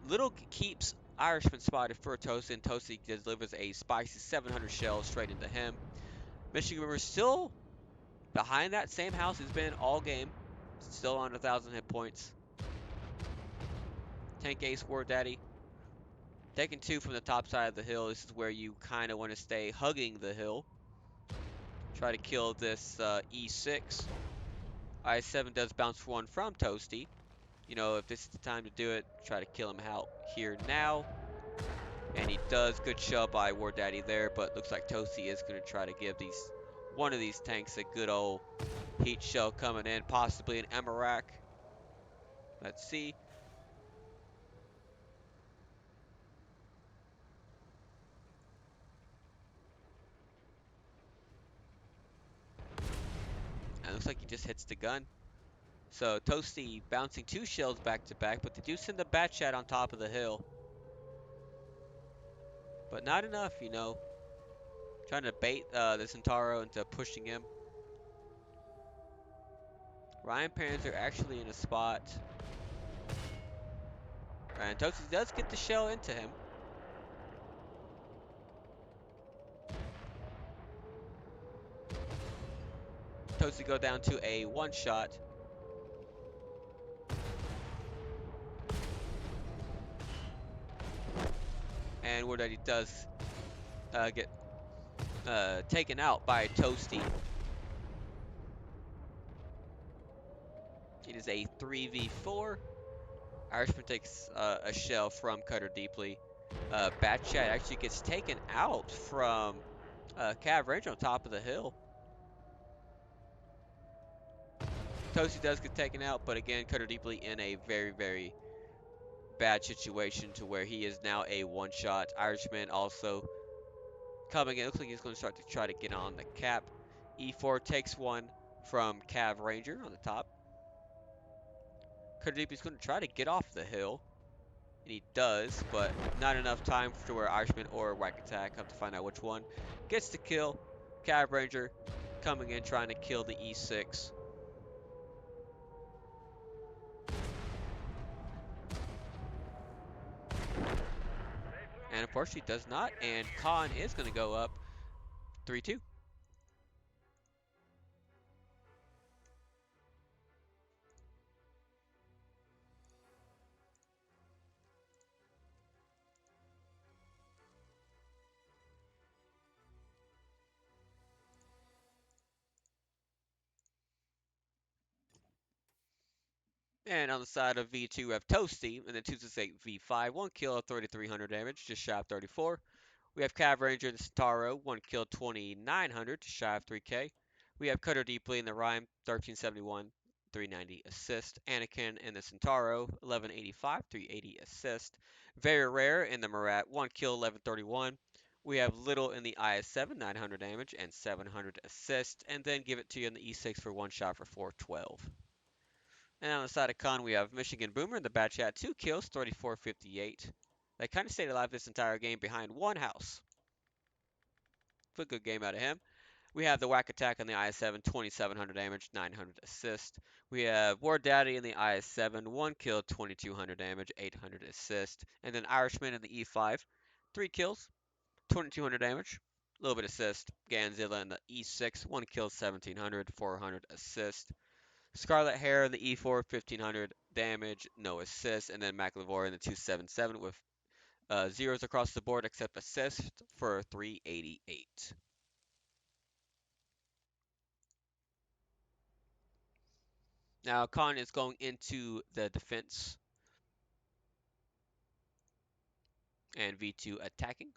Little keeps Irishman spotted for Toasty, and Toasty delivers a spicy 700 shell straight into him. Michigan River still behind that same house he's been all game, still on 1,000 hit points. Tank Ace War Daddy taking two from the top side of the hill. This is where you kind of want to stay hugging the hill. Try to kill this E6. I-7 does bounce one from Toasty. You know, if this is the time to do it, try to kill him out here now. And he does. Good shot by War Daddy there, but looks like Toasty is going to try to give one of these tanks a good old heat shell coming in, possibly an Emirac. Let's see. And it looks like he just hits the gun. So Toasty bouncing two shells back to back, but they do send the Bat Chat on top of the hill. But not enough, you know. Trying to bait the Centauro into pushing him. Ryan Panzer actually in a spot. And Toasty does get the shell into him. Toasty go down to a one shot. And War Daddy does get taken out by Toasty. It is a 3v4. Irishman takes a shell from Cutter Deeply. Bat Chat actually gets taken out from Cav Ranger on top of the hill. Toasty does get taken out, but again, Cutter Deeply in a very, very bad situation to where he is now a one-shot. Irishman also coming in. Looks like he's going to start to try to get on the cap. E4 takes one from Cav Ranger on the top. Cutter Deeply's going to try to get off the hill. And he does, but not enough time to where Irishman or Whack Attack have to find out which one gets the kill. Cav Ranger coming in trying to kill the E6. And unfortunately does not, and Khan is going to go up 3-2. And on the side of V2 we have Toasty, and then 268 V5, 1 kill, 3,300 damage, just shy of 34. We have Cav Ranger and the Centauro, 1 kill, 2,900, just shy of 3k. We have Cutter Deeply in the Rhyme, 1371, 390 assist. Anakin in the Centauro, 1185, 380 assist. Very Rare in the Murat, 1 kill, 1131. We have Little in the IS-7, 900 damage and 700 assist. And then give it to you in the E6 for 1 shot for 412. And on the side of Khan, we have Michigan Boomer in the Bat Chat, 2 kills, 3458. They kind of stayed alive this entire game behind one house. A good game out of him. We have the Whack Attack on the IS-7, 2,700 damage, 900 assist. We have War Daddy in the IS-7, 1 kill, 2,200 damage, 800 assist. And then Irishman in the E5, 3 kills, 2,200 damage, a little bit assist. Ganzilla in the E6, 1 kill, 1,700, 400 assist. Scarlet Hair in the E4, 1,500 damage, no assist. And then McLavore in the 277 with zeros across the board except assist for 388. Now Khan is going into the defense and V2 attacking.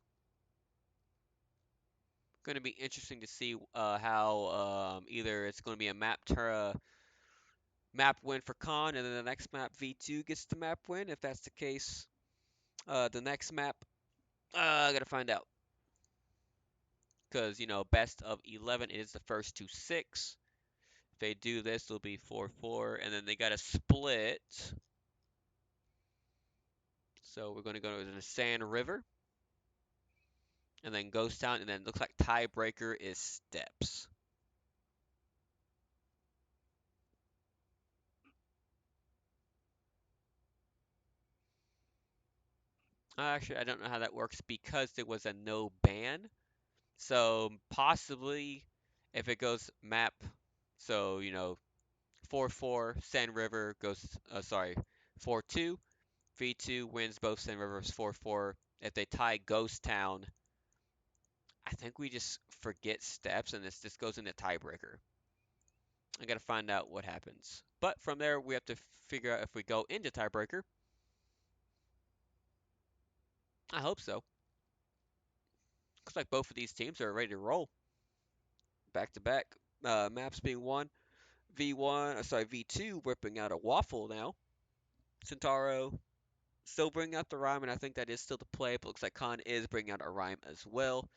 Going to be interesting to see how either it's going to be a map win for Khan, and then the next map V2 gets the map win. If that's the case, the next map, I gotta find out because best of 11 is the first to 6. If they do this, it'll be 4-4, and then they gotta split. So we're gonna go to the Sand River, and then Ghost Town, and then it looks like tiebreaker is Steps. Actually, I don't know how that works because there was a no ban. So possibly if it goes map, so 4-4, Sand River goes, sorry, 4-2. V2 wins both Sand Rivers 4-4. If they tie Ghost Town, I think we just forget Steps and this just goes into tiebreaker. I gotta find out what happens. But from there, we have to figure out if we go into tiebreaker. I hope so. Looks like both of these teams are ready to roll. Back to back maps being won. V2 whipping out a waffle now. Centauro still bringing out the rhyme, and I think that is still the play, but looks like Khan is bringing out a rhyme as well.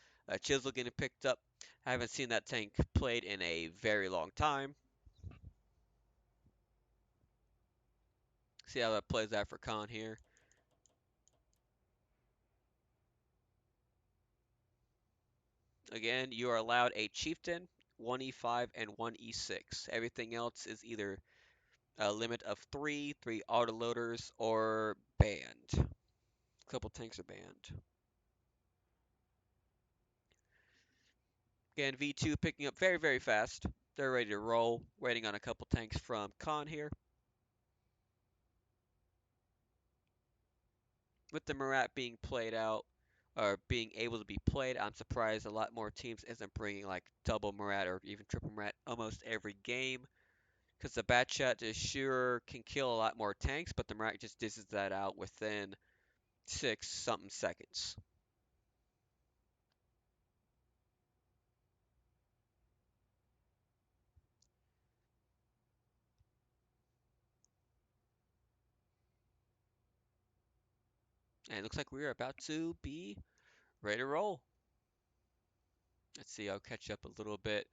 Chisel getting picked up. I haven't seen that tank played in a very long time. See how that plays out for Khan here. Again, you are allowed a chieftain, 1e5, and 1e6. Everything else is either a limit of 3 autoloaders, or banned. A couple tanks are banned. Again, V2 picking up very, very fast. They're ready to roll. Waiting on a couple tanks from Khan here. With the Marat being played out, or being able to be played, I'm surprised a lot more teams isn't bringing like double Marat or even triple Marat almost every game. Because the Batchat just sure can kill a lot more tanks, but the Marat just disses that out within 6 something seconds. And it looks like we are about to be ready to roll. Let's see, I'll catch up a little bit.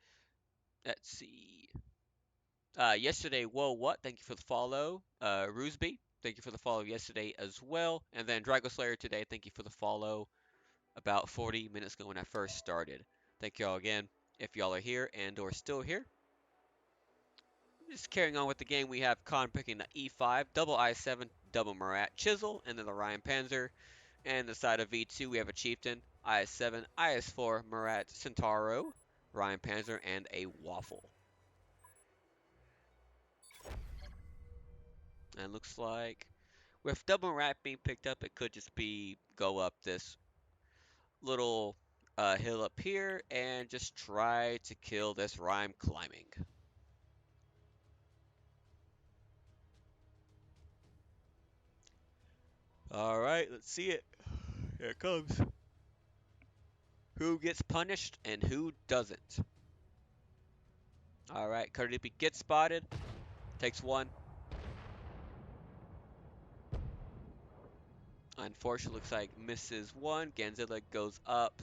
Let's see. Yesterday, whoa, what? Thank you for the follow. Rusby, thank you for the follow yesterday as well. And then Drago Slayer today, thank you for the follow about 40 minutes ago when I first started. Thank y'all again if y'all are here and or still here. Just carrying on with the game, we have Khan picking the E5, double I7, double Marat Chisel, and then the Ryan Panzer. And the side of V2, we have a Chieftain, IS7, IS4, Marat Centauro, Ryan Panzer, and a Waffle. And looks like with double Marat being picked up, it could just be go up this little hill up here and just try to kill this Rhyme climbing. All right, let's see it. Here it comes. Who gets punished and who doesn't? All right, Cardipi gets spotted. Takes one. Unfortunately, looks like misses one. Ganzilla goes up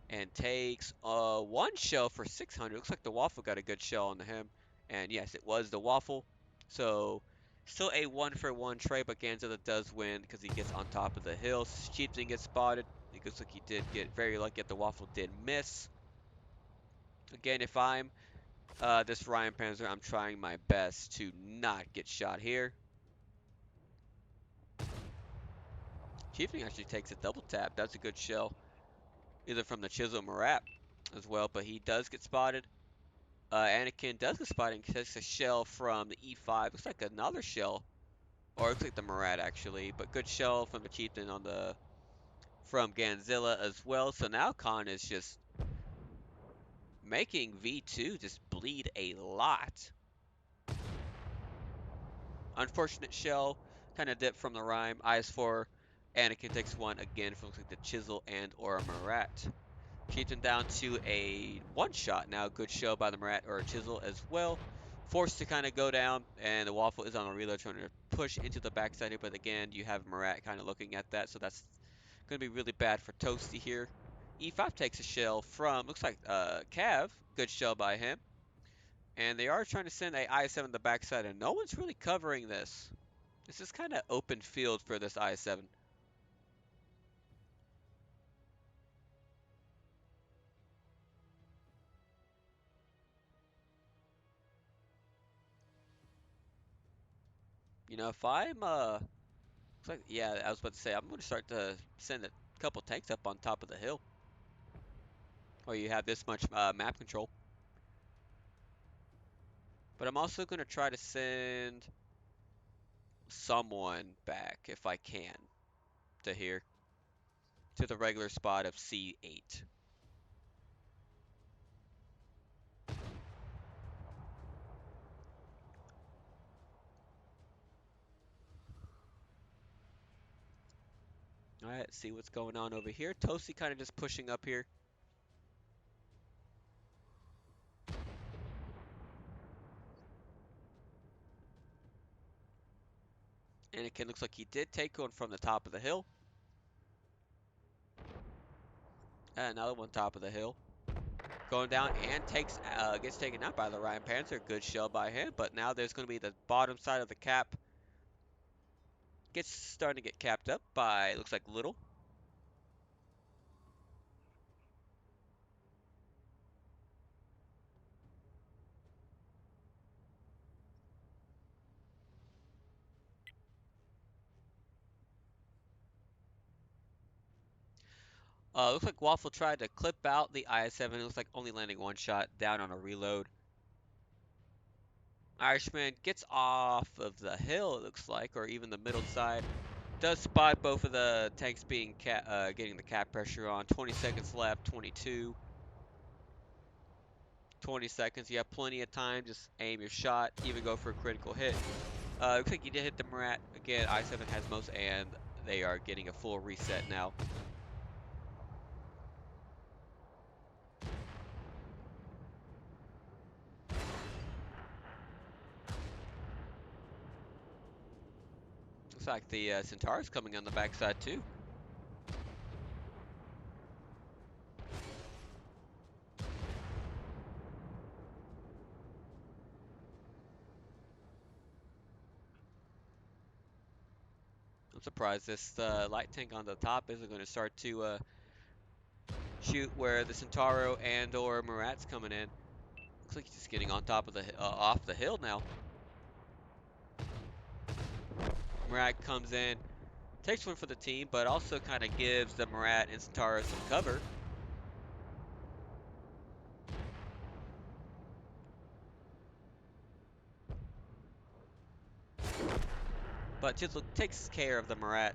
and takes one shell for 600. Looks like the Waffle got a good shell on him. And yes, it was the Waffle. So still a 1-for-1 trade, but Ganzilla does win because he gets on top of the hill. Sheepton gets spotted. It looks like he did get very lucky that the Waffle did miss. Again, if I'm this Ryan Panzer, I'm trying my best to not get shot here. Chieftain actually takes a double tap. That's a good shell, either from the Chisel Marat as well, but he does get spotted. Anakin does get spotted and takes a shell from the E5. Looks like another shell, or looks like the Marat actually, but good shell from the Chieftain on the from Ganzilla as well. So now Khan is just making V2 just bleed a lot. Unfortunate shell, kind of dipped from the rhyme. IS4, Anakin takes one again from looks like the Chisel and or a Marat. Keeps him down to a one shot now. Good shell by the Marat or a Chisel as well. Forced to kind of go down, and the Waffle is on a reload trying to push into the backside here. But again, you have Marat kind of looking at that, so that's going to be really bad for Toasty here. E5 takes a shell from, looks like Cav. Good shell by him. And they are trying to send a I7 to the backside, and no one's really covering this. This is kind of open field for this I7. You know, if I'm, like, yeah, I was about to say, I'm going to start to send a couple tanks up on top of the hill. Where you have this much map control. But I'm also going to try to send someone back, if I can, to here. To the regular spot of C8. Alright, let's see what's going on over here. Toasty kind of just pushing up here. Anakin looks like he did take one from the top of the hill. And another one top of the hill. Going down and gets taken out by the Ryan Panther. Good shell by him, but now there's going to be the bottom side of the cap. Gets starting to get capped up by, looks like Little. Looks like Waffle tried to clip out the IS-7. It looks like only landing one shot down on a reload. Irishman gets off of the hill, it looks like, or even the middle side. Does spot both of the tanks being getting the cap pressure on. 20 seconds left, 22. 20 seconds, you have plenty of time. Just aim your shot, even go for a critical hit. Looks like you did hit the Marat. Again, I-7 has most, and they are getting a full reset now. Looks like the Centaur's coming on the backside too. I'm surprised this light tank on the top isn't going to start to shoot where the Centauro and or Marat's coming in. Looks like he's just getting on top of the off the hill now. Marat comes in, takes one for the team, but also kind of gives the Marat and Centauro some cover. But Chisel takes care of the Marat.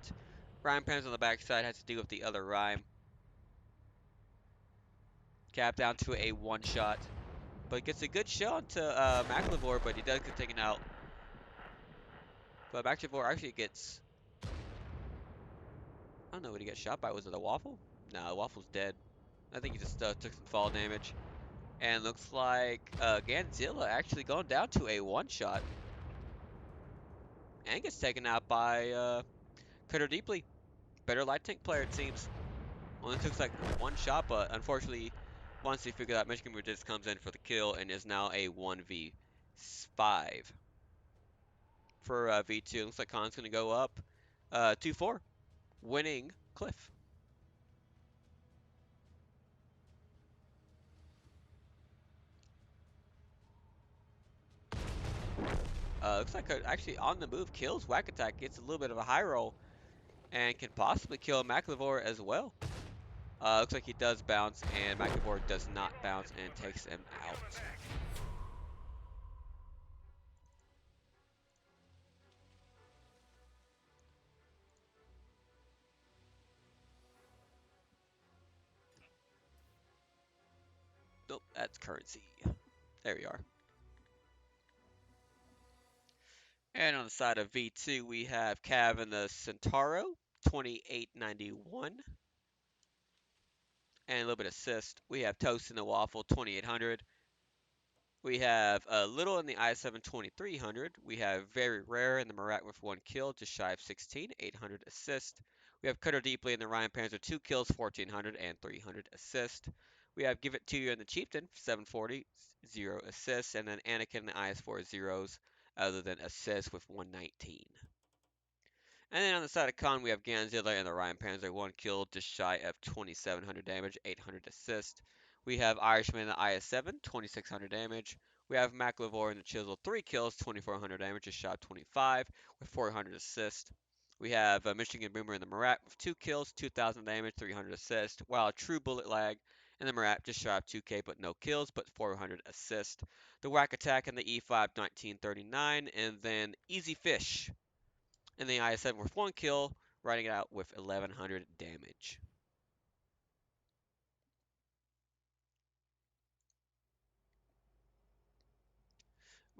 Rhyme Pans on the backside has to deal with the other Rhyme. Cap down to a one shot. But gets a good shot to McLevore, but he does get taken out. But McLevore actually gets... I don't know what he got shot by. Was it a Waffle? No, the Waffle's dead. I think he just took some fall damage. And looks like Ganzilla actually going down to a one shot. And gets taken out by Cutter Deeply. Better light tank player, it seems. Only took like one shot, but unfortunately, once he figured out Michigan just comes in for the kill and is now a 1v5 for V2. Looks like Khan's going to go up 2-4, winning Cliff. Looks like actually on the move kills Whack Attack, gets a little bit of a high roll, and can possibly kill McLevore as well. Looks like he does bounce, and McLevore does not bounce and takes him out. Nope, that's currency. There we are. And on the side of V2, we have Cav and the Centauro, 2891. And a little bit of assist. We have Toast in the Waffle, 2800. We have Little in the i7 2300. We have Very Rare in the Marat with 1 kill, just shy of 16, 800 assist. We have Cutter Deeply in the Ryan Panzer, 2 kills, 1400 and 300 assist. We have Give It To You in the Chieftain, 740, 0 assists. And then Anakin in the IS4 zeros, other than assists with 119. And then on the side of Khan, we have Ganzilla and the Ryan Panzer, 1 kill, just shy of 2700 damage, 800 assist. We have Irishman in the IS-7, 2600 damage. We have McLevore in the Chisel, 3 kills, 2400 damage, just shy of 25, with 400 assist. We have Michigan Boomer in the Marat with 2 kills, 2000 damage, 300 assist. While True Bullet Lag in the Marat, just shy of 2k, but no kills, but 400 assist. The Whack Attack in the E5, 1939. And then Easy Fish and the IS-7 with 1 kill, riding it out with 1100 damage.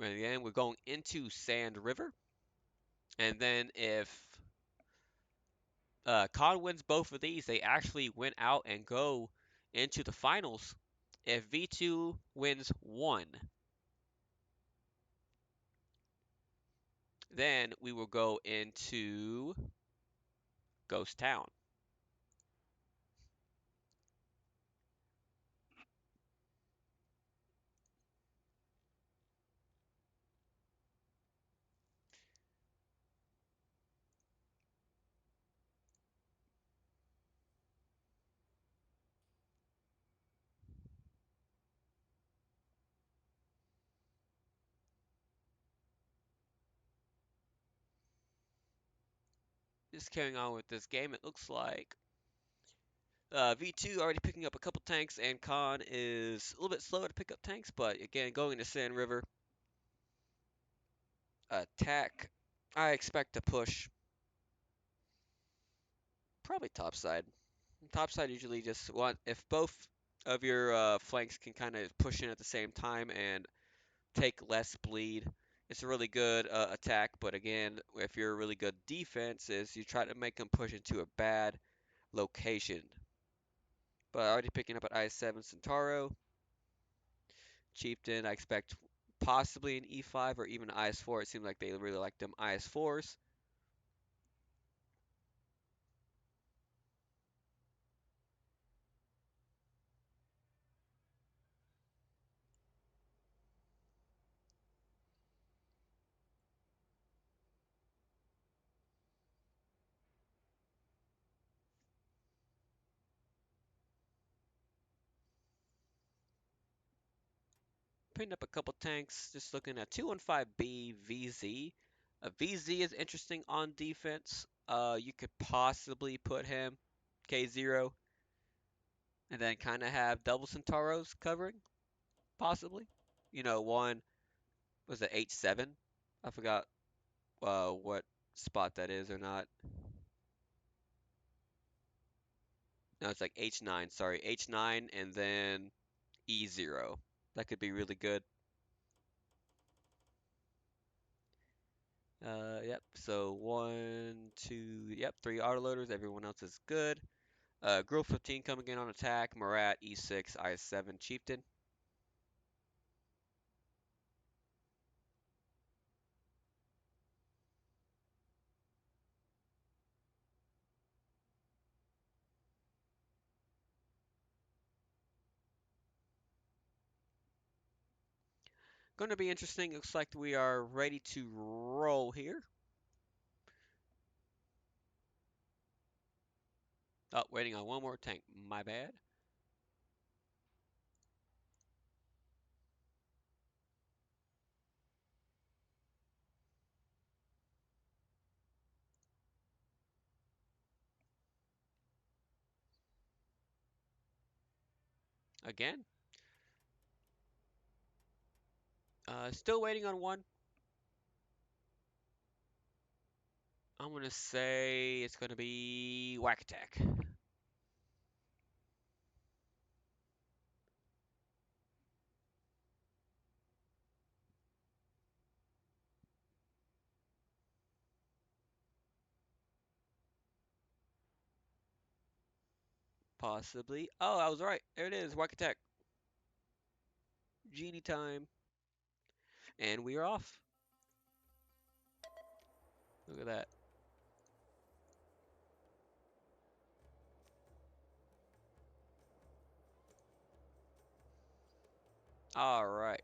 And again, we're going into Sand River. And then if Khan wins both of these, they actually went out and go into the finals. If V2 wins 1, then we will go into Ghost Town. Just carrying on with this game, it looks like V2 already picking up a couple tanks, and Khan is a little bit slower to pick up tanks, but again, going to Sand River, attack, I expect to push probably topside. Topside usually just want, if both of your flanks can kind of push in at the same time and take less bleed, it's a really good attack. But again, if you're a really good defense, is you try to make them push into a bad location. But already picking up at I7 Centauro. Chieftain, I expect possibly an E5 or even an IS4. It seems like they really like them IS4s. Picked up a couple tanks, just looking at 215B VZ. VZ is interesting on defense. You could possibly put him K0 and then kind of have double Centauros covering, possibly. You know, one was it H7? I forgot what spot that is or not. No, it's like H9, sorry. H9 and then E0. That could be really good. Yep. So one, two, yep, three autoloaders. Everyone else is good. Grill 15 coming in on attack. Marat, E6, I7, Chieftain. Going to be interesting. Looks like we are ready to roll here. Oh, waiting on one more tank. My bad. Again. Still waiting on one. I'm going to say it's going to be Whack Attack. Possibly. Oh, I was right. There it is. Whack attack. Genie time. And we are off. Look at that. All right.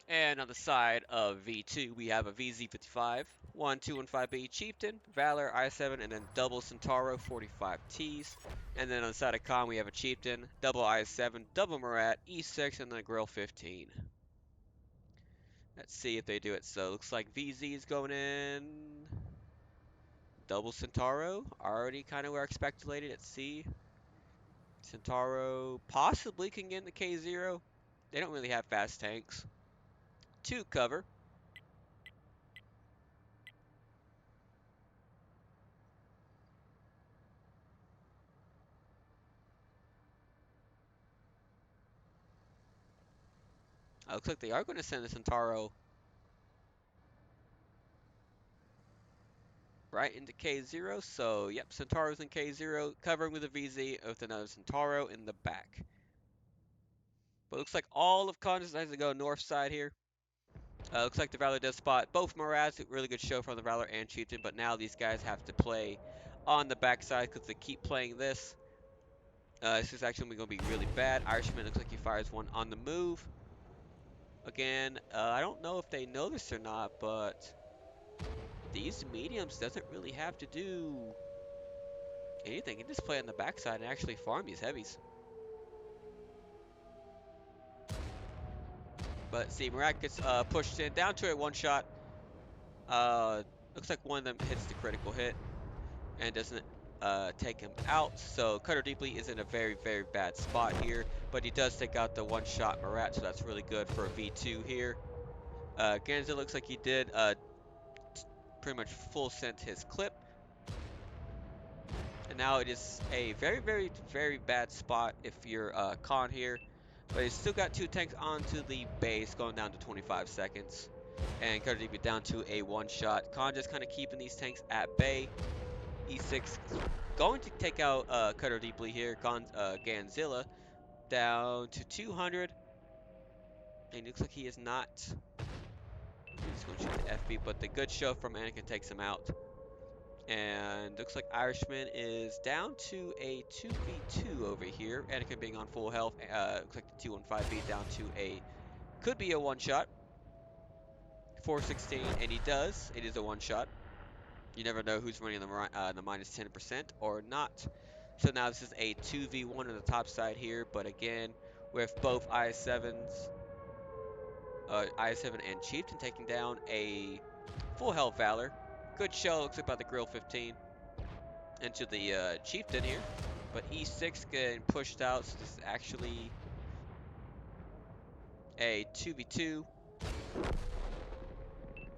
And on the side of V2, we have a VZ55, 1, 2, and 5B Chieftain, Valor, I7, and then double Centauro, 45Ts. And then on the side of Con, we have a Chieftain, double I7, double Murat, E6, and then a Grill 15. Let's see if they do it. So it looks like VZ is going in. Double Centauro, already kind of where I speculated at C. Centauro possibly can get in the K0. They don't really have fast tanks. Two cover. Looks like they are going to send the Centauro right into K0. So, yep, Centauro's in K0, covering with a VZ with another Centauro in the back. But looks like all of Con has to go north side here. Looks like the Valor does spot both Murats. Really good show from the Valor and Chieftain, but now these guys have to play on the backside because they keep playing this. This is actually going to be really bad. Irishman looks like he fires one on the move. Again, I don't know if they know this or not, but these mediums doesn't really have to do anything. You can just play on the backside and actually farm these heavies. But see, Murat gets pushed in down to a one shot. Looks like one of them hits the critical hit and doesn't take him out. So Cutter Deeply is in a very, very bad spot here. But he does take out the one shot Murat, so that's really good for a V2 here. Ganza looks like he did pretty much full sent his clip. And now it is a very, very, very bad spot if you're Khan here. But he's still got two tanks onto the base, going down to 25 seconds. And Cutter Deeply down to a one shot. Khan just kind of keeping these tanks at bay. E6 going to take out Cutter Deeply here. Ganzilla down to 200. And it looks like he is not. He's going to shoot the FB, but the good show from Anakin takes him out. And looks like Irishman is down to a 2v2 over here. Anakin being on full health. Looks like the 215B down to a, could be a one shot. 416, and he does. It is a one shot. You never know who's running the minus 10% or not. So now this is a 2v1 on the top side here. But again, with both I7s, I7 and Chieftain taking down a full health Valor. Good show, looks like about the Grill 15 into the Chieftain here. But E6 getting pushed out, so this is actually a 2v2.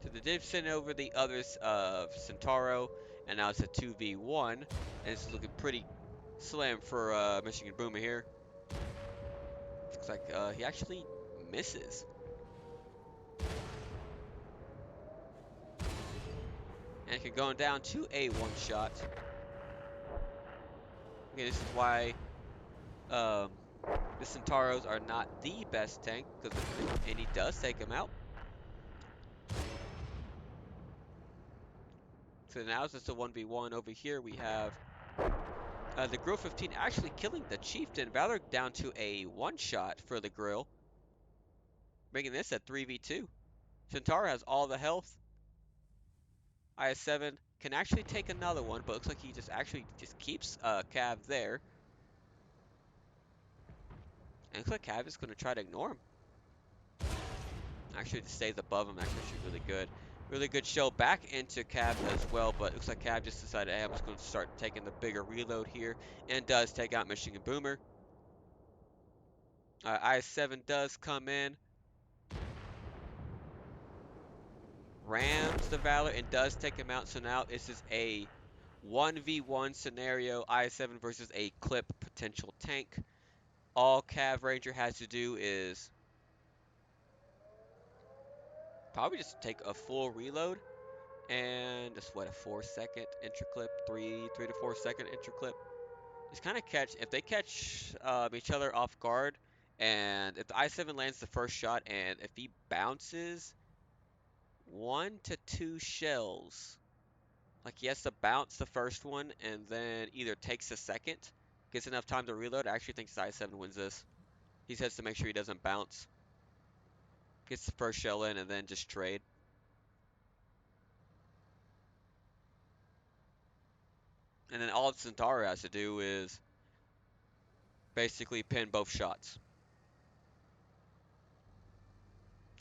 So they did send over the others of Centauro, and now it's a 2v1. And this is looking pretty slim for Michigan Boomer here. Looks like he actually misses. And can going down to a one shot. Okay, this is why the Centauros are not the best tank, and he does take him out. So now it's just a 1v1 over here. We have the Grill 15 actually killing the Chieftain. Valor down to a one shot for the Grill, making this a 3v2. Centauro has all the health. IS-7 can actually take another one, but looks like he just keeps Cav there. And looks like Cav is going to try to ignore him. Actually, just stays above him. That's actually really good. Really good show back into Cav as well, but looks like Cav just decided, hey, I'm just going to start taking the bigger reload here, and does take out Michigan Boomer. IS-7 does come in, rams the Valor, and does take him out. So now this is a 1v1 scenario, IS-7 versus a clip potential tank. All Cav Ranger has to do is probably just take a full reload and just what, a 4-second entry clip, 3 to 4 second entry clip. Just kind of catch if they catch each other off guard, and if the I-7 lands the first shot, and if he bounces 1 to 2 shells, like he has to bounce the first one and then either takes the second, gets enough time to reload. I actually think his I-7 wins this. He has to make sure he doesn't bounce, gets the first shell in, and then just trade. And then all Centauro has to do is basically pin both shots.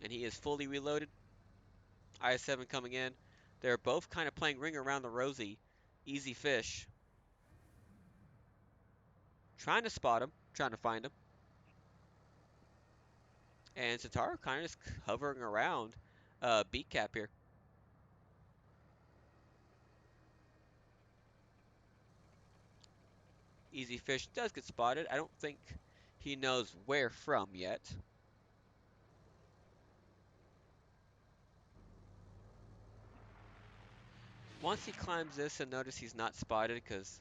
And he is fully reloaded. I-7 coming in. They're both kind of playing ring around the rosy. Easy fish. Trying to spot him, trying to find him. And Centauro kind of just hovering around beat cap here. Easy fish does get spotted. I don't think he knows where from yet. Once he climbs this and notice he's not spotted because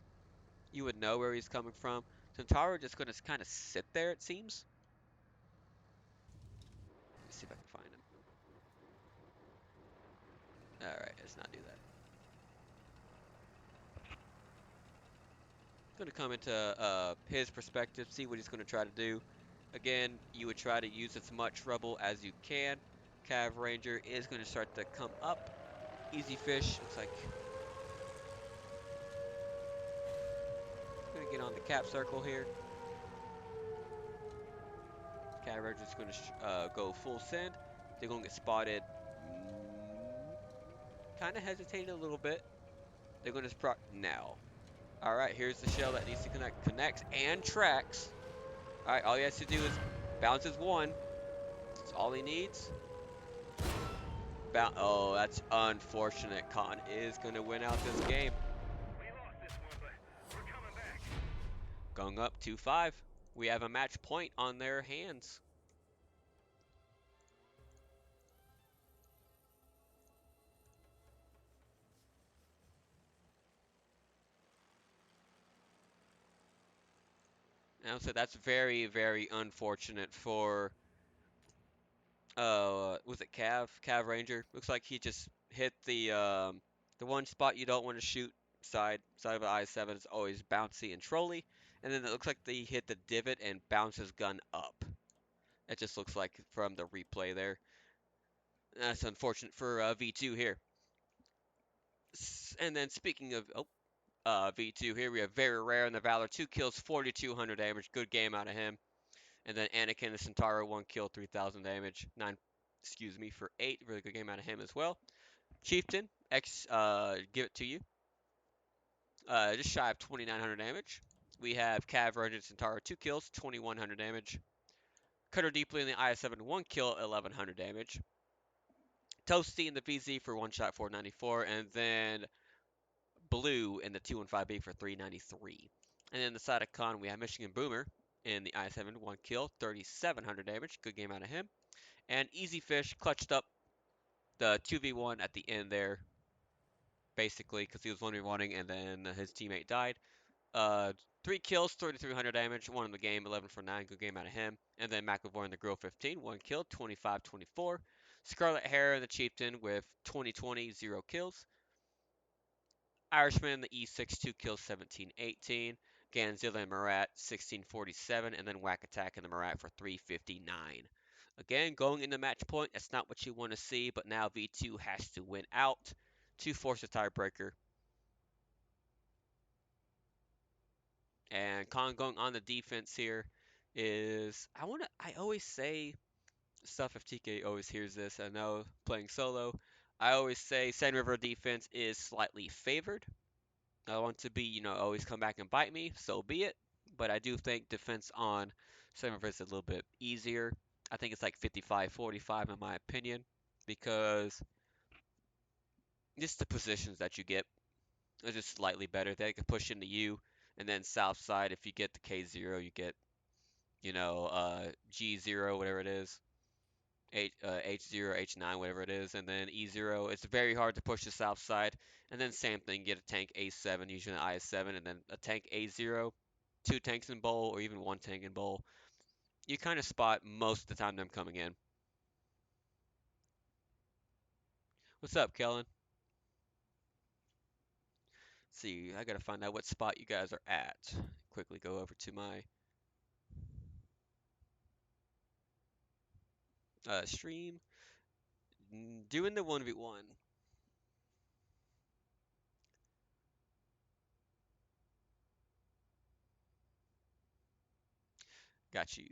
you would know where he's coming from, Centauro just going to kind of sit there, it seems. Let me see if I can find him. Alright, let's not do that. Going to come into his perspective, see what he's going to try to do. Again, you would try to use as much rubble as you can. Cav Ranger is going to start to come up. Easy fish, looks like going to get on the cap circle here. Cav Ranger is going to go full send. They're going to get spotted. Kind of hesitated a little bit. They're going to proc now. All right, here's the shell that needs to connect. Connects and tracks. All right, all he has to do is bounces one. That's all he needs. Oh, that's unfortunate. Con is going to win out this game. We lost this one, but we're coming back. Going up 2-5. We have a match point on their hands. And so that's very, very unfortunate for was it Cav Ranger? Looks like he just hit the one spot you don't want to shoot. Side of the I-7 is always bouncy and trolly, and then it looks like they hit the divot and bounce his gun up. It just looks like from the replay there. That's unfortunate for V2 here. And then speaking of V2 here, we have very rare in the Valor, 2 kills, 4,200 damage. Good game out of him. And then Anakin the Centauro, 1 kill, 3,000 damage. 9, excuse me, for 8. Really good game out of him as well. Chieftain, give it to you. Just shy of 2,900 damage. We have Cav Ranger Centauro, 2 kills, 2,100 damage. Cutter Deeply in the IS-7, 1 kill, 1,100 damage. Toasty in the VZ for 1 shot, 494. And then Blue in the 215B for 393. And then the side of Con, we have Michigan Boomer in the I-7, 1 kill, 3,700 damage. Good game out of him. And Easy Fish clutched up the 2v1 at the end there, basically, because he was 1v1ing and then his teammate died. 3 kills, 3,300 damage, won in the game, 11 for 9. Good game out of him. And then McAvoy in the Grill 15, 1 kill, 25-24. Scarlet Hair in the Chieftain with 20-20, 0 kills. Irishman in the E6, 2 kills, 17-18. Ganzilla and Marat, 16-47. And then Whack Attack in the Marat for 359. Again, going into match point, that's not what you want to see, but now V2 has to win out to force a tiebreaker. And Con going on the defense here is I always say stuff if TK always hears this. I know playing solo, I always say Sand River defense is slightly favored. I want to be, always come back and bite me, so be it. But I do think defense on Sand River is a little bit easier. I think it's like 55-45 in my opinion, because just the positions that you get are just slightly better. They can push into you, and then south side, if you get the K0, you get, G0, whatever it is, H0, H9, whatever it is, and then E0. It's very hard to push the south side, and then same thing, get a tank A7, usually an IS7, and then a tank A0. two tanks in bowl or even one tank in bowl, you kind of spot most of the time them coming in. What's up, Kellen? See, I gotta find out what spot you guys are at. Quickly go over to my stream. Doing the 1v1. Got you.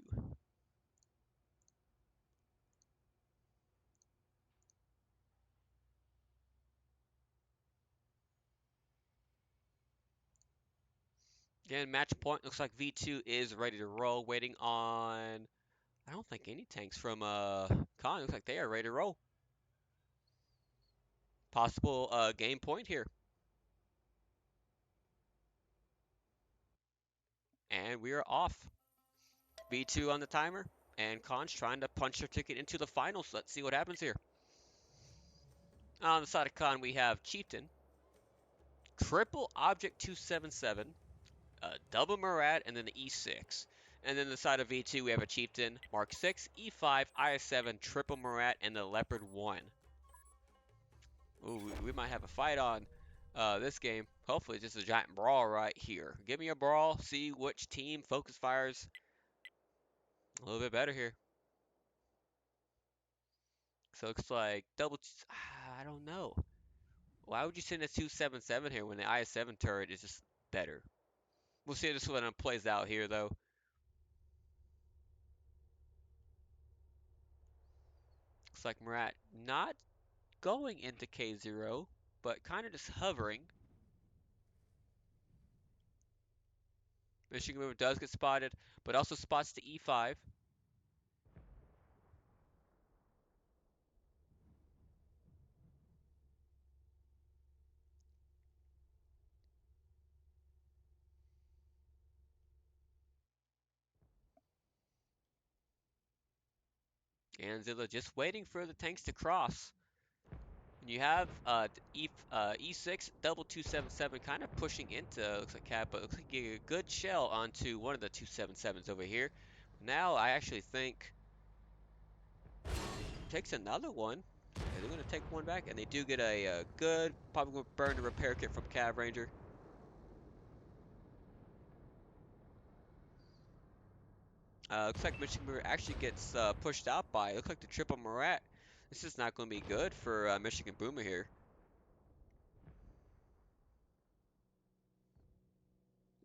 Again, match point. Looks like V2 is ready to roll. Waiting on. I don't think any tanks from Con. Looks like they are ready to roll. Possible game point here. And we are off. V2 on the timer. And Con's trying to punch their ticket into the finals. Let's see what happens here. On the side of Con, we have Chieftain, Triple Object 277, double Murat, and then the E6. And then the side of V2, we have a Chieftain, Mark 6, E5, IS7, Triple Murat, and the Leopard 1. Ooh, we might have a fight on this game. Hopefully, just a giant brawl right here. Give me a brawl, see which team focus fires a little bit better here. So it looks like I don't know. Why would you send a 277 here when the IS7 turret is just better? We'll see how this one plays out here, though. Looks like Murat not going into K0, but kind of just hovering. Michigan Mover does get spotted, but also spots the E5. And Zilla just waiting for the tanks to cross. And you have E6 double 277 kind of pushing into, looks like Cap, but looks like you get a good shell onto one of the 277s over here. Now I actually think takes another one. They're going to take one back, and they do get a good, probably going to burn the repair kit from Cav Ranger. Looks like Michigan actually gets pushed out by, looks like the triple Murat. This is not going to be good for Michigan Boomer here.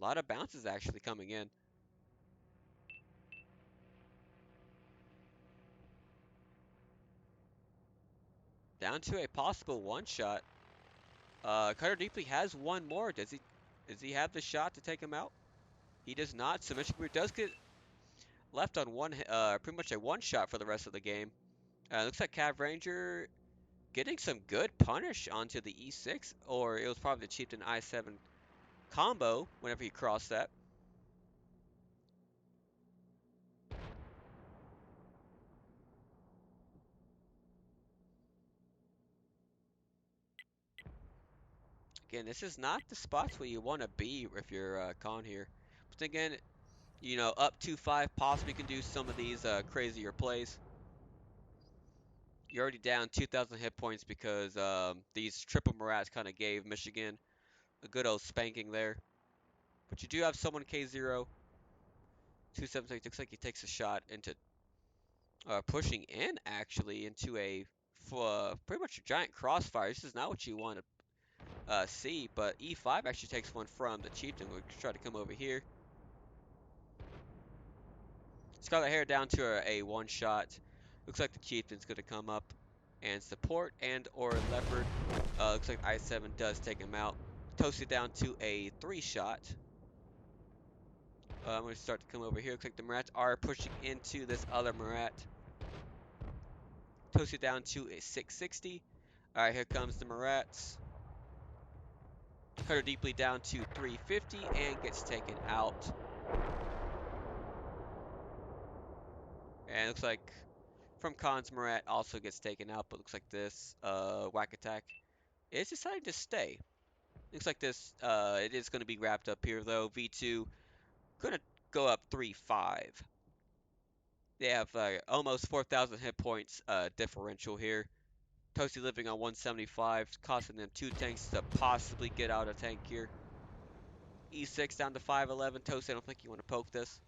A lot of bounces actually coming in. Down to a possible one shot. Cutter Deeply has one more. Does he have the shot to take him out? He does not. So Michigan does get left on one, pretty much a one shot for the rest of the game. Looks like Cav Ranger getting some good punish onto the E6, or it was probably the Chieftain I7 combo whenever he crossed that. Again, this is not the spots where you want to be if you're Con here. But again, you know, up to 5 possibly can do some of these crazier plays. You're already down 2,000 hit points because these triple Murats kind of gave Michigan a good old spanking there. But you do have someone K0. 276 looks like he takes a shot into pushing in actually into a pretty much a giant crossfire. This is not what you want to see, but E5 actually takes one from the Chieftain. We'll try to come over here. Scarlet Hair down to a one shot. Looks like the Chieftain's going to come up and support and or Leopard. Looks like I7 does take him out. Toasted down to a 3 shot. I'm going to start to come over here. Looks like the Murats are pushing into this other Murat. Toasted down to a 660. Alright, here comes the Murats. Cutter Deeply down to 350 and gets taken out. And looks like from Khan's Murat also gets taken out, but looks like this whack attack is deciding to stay. Looks like this it is going to be wrapped up here though. V2 Gonna go up 3-5. They have almost 4,000 hit points differential here. Toasty living on 175, costing them 2 tanks to possibly get out a tank here. E6 down to 511. Toasty, I don't think you want to poke this.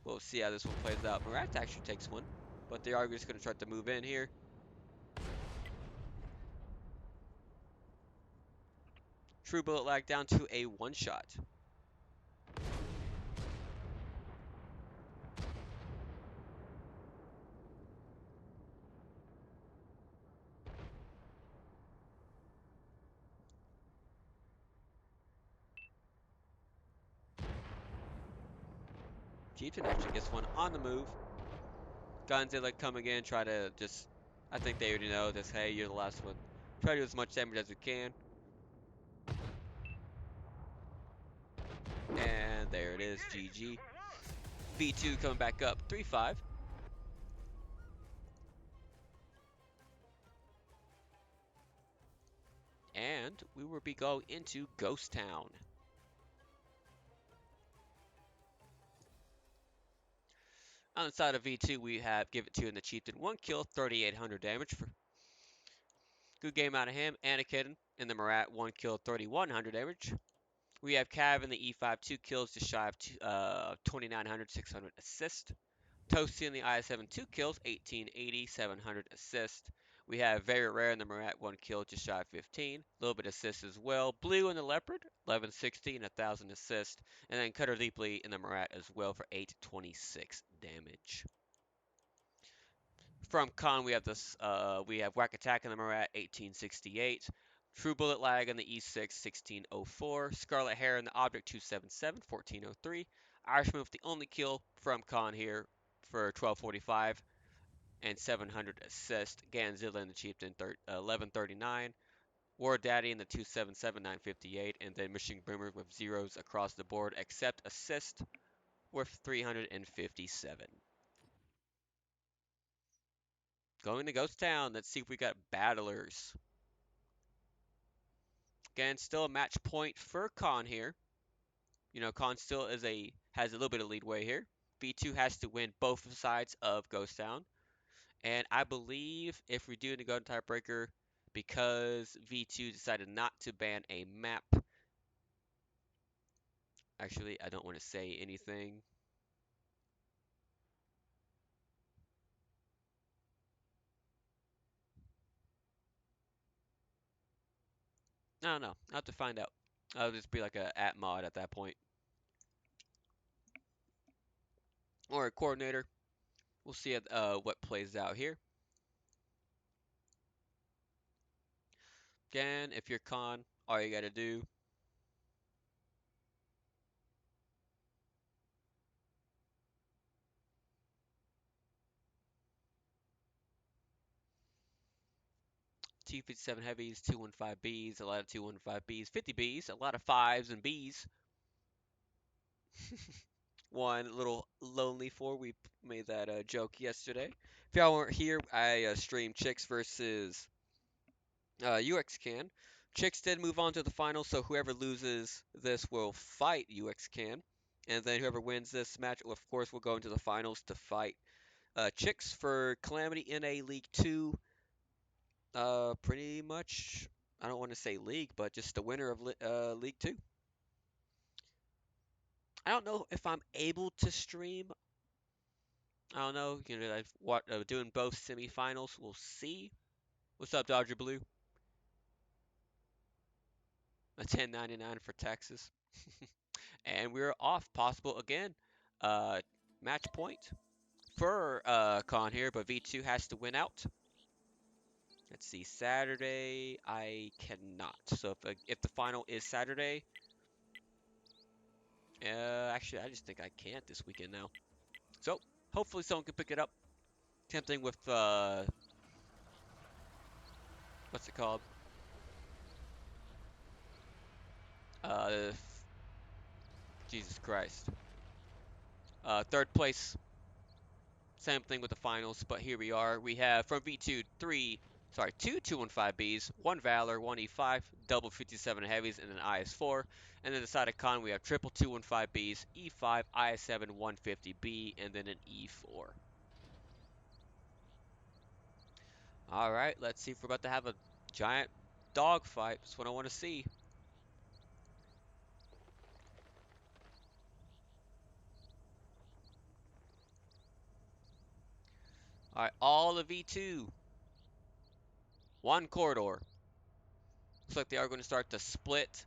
We'll see how this one plays out. Murat actually takes one, but they are just going to try to move in here. True bullet lag down to a one-shot. Chieftain actually gets one on the move. Godzilla coming in, try to just, I think they already know this, hey, you're the last one. Try to do as much damage as you can. And there it is, GG. V2 coming back up, 3-5. And we will be going into Ghost Town. On the side of V2, we have Give It To in the Chieftain. 1 kill, 3,800 damage. Good game out of him. Anakin in the Marat. 1 kill, 3,100 damage. We have Cav in the E5. 2 kills, just shy of 2,900, 600 assist. Toasty in the I7. 2 kills, 1880, 700 assist. We have Very Rare in the Marat. 1 kill, just shy of 15. A little bit assist as well. Blue in the Leopard. 1160 and 1,000 assist. And then Cutter Deeply in the Marat as well for 826 damage. From Khan, we have this. We have Whack Attack in the Marat, 1868. True Bullet Lag in the E6, 1604. Scarlet Hair in the Object, 277, 1403. Irishman with the only kill from Khan here for 1245 and 700 assist. Ganzilla in the Chieftain, 1139. War Daddy in the 277, 958. And then Machine Boomer with zeros across the board, except assist with 357. Going to Ghost Town. Let's see if we got battlers. Again, still a match point for Khan here. You know, Khan still has a little bit of leadway here. V2 has to win both sides of Ghost Town. And I believe if we do go to tiebreaker, because V2 decided not to ban a map. Actually, I don't want to say anything. I don't know. I'll have to find out. I'll just be like a at mod at that point. Or a coordinator. We'll see what plays out here. Again, if you're Khan, all you gotta do T57 heavies, 215Bs, a lot of 215Bs, 50Bs, a lot of 5s and Bs. One little lonely 4, we made that joke yesterday. If y'all weren't here, I streamed Chicks versus UX Can. Chicks did move on to the finals, so whoever loses this will fight UX Can. And then whoever wins this match, of course, will go into the finals to fight Chicks for Calamity in a League 2. Pretty much, I don't want to say league, but just the winner of League 2. I don't know if I'm able to stream. I don't know. You know, doing both semifinals. We'll see. What's up, Dodger Blue? A 10.99 for Texas. And we're off. Possible again. Uh, Match point for Con here, but V2 has to win out. Let's see. Saturday, I cannot. So if the final is Saturday, actually, I just think I can't this weekend now. So hopefully someone can pick it up. Tempting with what's it called? Uh, Jesus Christ. Third place. Same thing with the finals, but here we are. We have from V2 3, sorry, two 215Bs, one Valor, one E5, double 57 heavies, and an IS4. And then the side of con, we have triple 215Bs, E5, IS7, 150B, and then an E4. All right, let's see if we're about to have a giant dogfight. That's what I want to see. All right, all of E2, one corridor. Looks like they are going to start to split.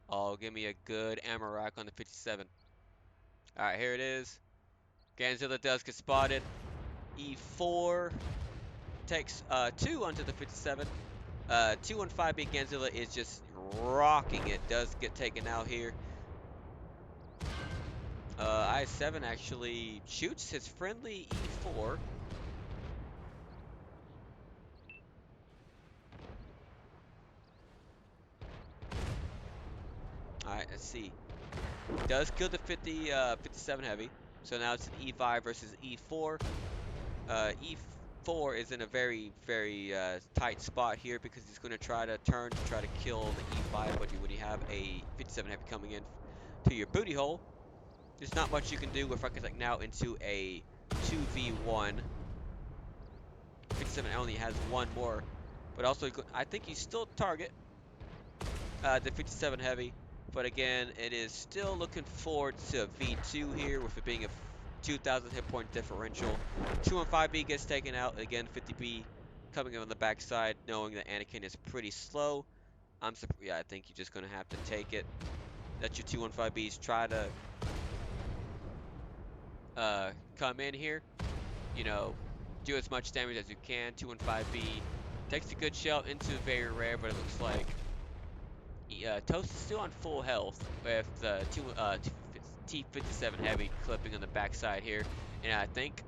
Oh, give me a good ammo rack on the 57. All right, here it is. Ganzilla does get spotted. E4 takes two onto the 57. 215B Ganzilla is just rocking it. Does get taken out here. I7 actually shoots his friendly E4. Alright, let's see. Does kill the 57 heavy. So now it's an E5 versus E4. E4 is in a very, very tight spot here because he's going to try to turn to try to kill the E5, but when you have a 57 heavy coming in to your booty hole, there's not much you can do with Ruckus like now into a 2v1. 57 only has one more, but also I think you still target the 57 heavy, but again, it is still looking forward to a V2 here with it being a 2,000 hit point differential. 215B gets taken out, again 50B coming in on the backside, knowing that Anakin is pretty slow. Yeah, I think you're just going to have to take it. Let your 215Bs try to come in here, you know, do as much damage as you can. 215B takes a good shell into very rare, but it looks like Toast is still on full health with the T57 heavy clipping on the backside here, and I think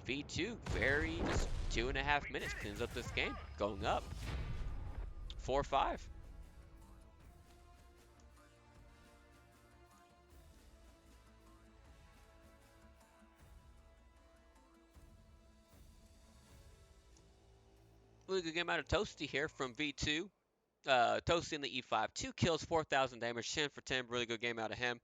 V2 very just 2.5 minutes cleans up this game, going up 4-5. Really good game out of Toasty here from V2. Toasty in the E5, 2 kills, 4,000 damage, 10 for 10. Really good game out of him.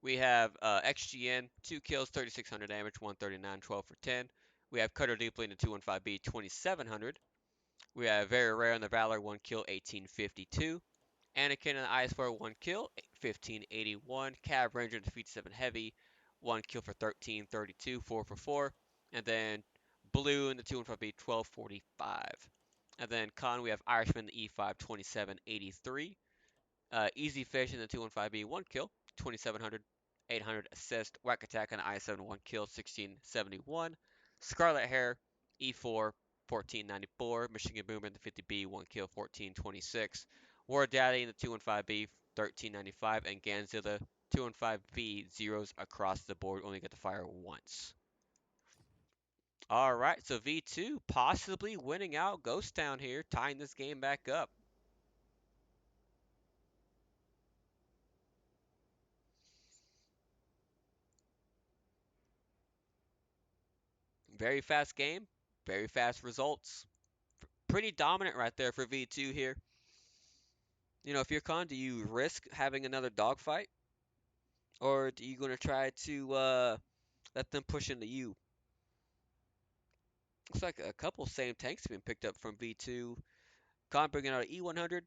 We have XGN, 2 kills, 3,600 damage, 139, 12 for 10. We have Cutter Deeply in the 215B, 2,700. We have Very Rare in the Valor, 1 kill, 1852. Anakin in the IS4, 1 kill, 1581. Cav Ranger defeats 7 Heavy, 1 kill for 1332, 4 for 4. And then Blue in the 215B, 1245. And then Con, we have Irishman in the E5, 2783. Easy Fish in the 215B, 1 kill, 2700, 800 assist. Whack Attack on the I7, 1 kill, 1671. Scarlet Hair, E4, 1494. Michigan Boomer in the 50B, 1 kill, 1426. War Daddy in the 215B, 1395. And Ganzilla, 215B, zeros across the board, only get to fire once. Alright, so V2 possibly winning out Ghost Town here, tying this game back up. Very fast game, very fast results. Pretty dominant right there for V2 here. You know, if you're Con, do you risk having another dogfight? Or are you going to try to let them push into you? Looks like a couple same tanks have been picked up from V2. Con bringing out an E100.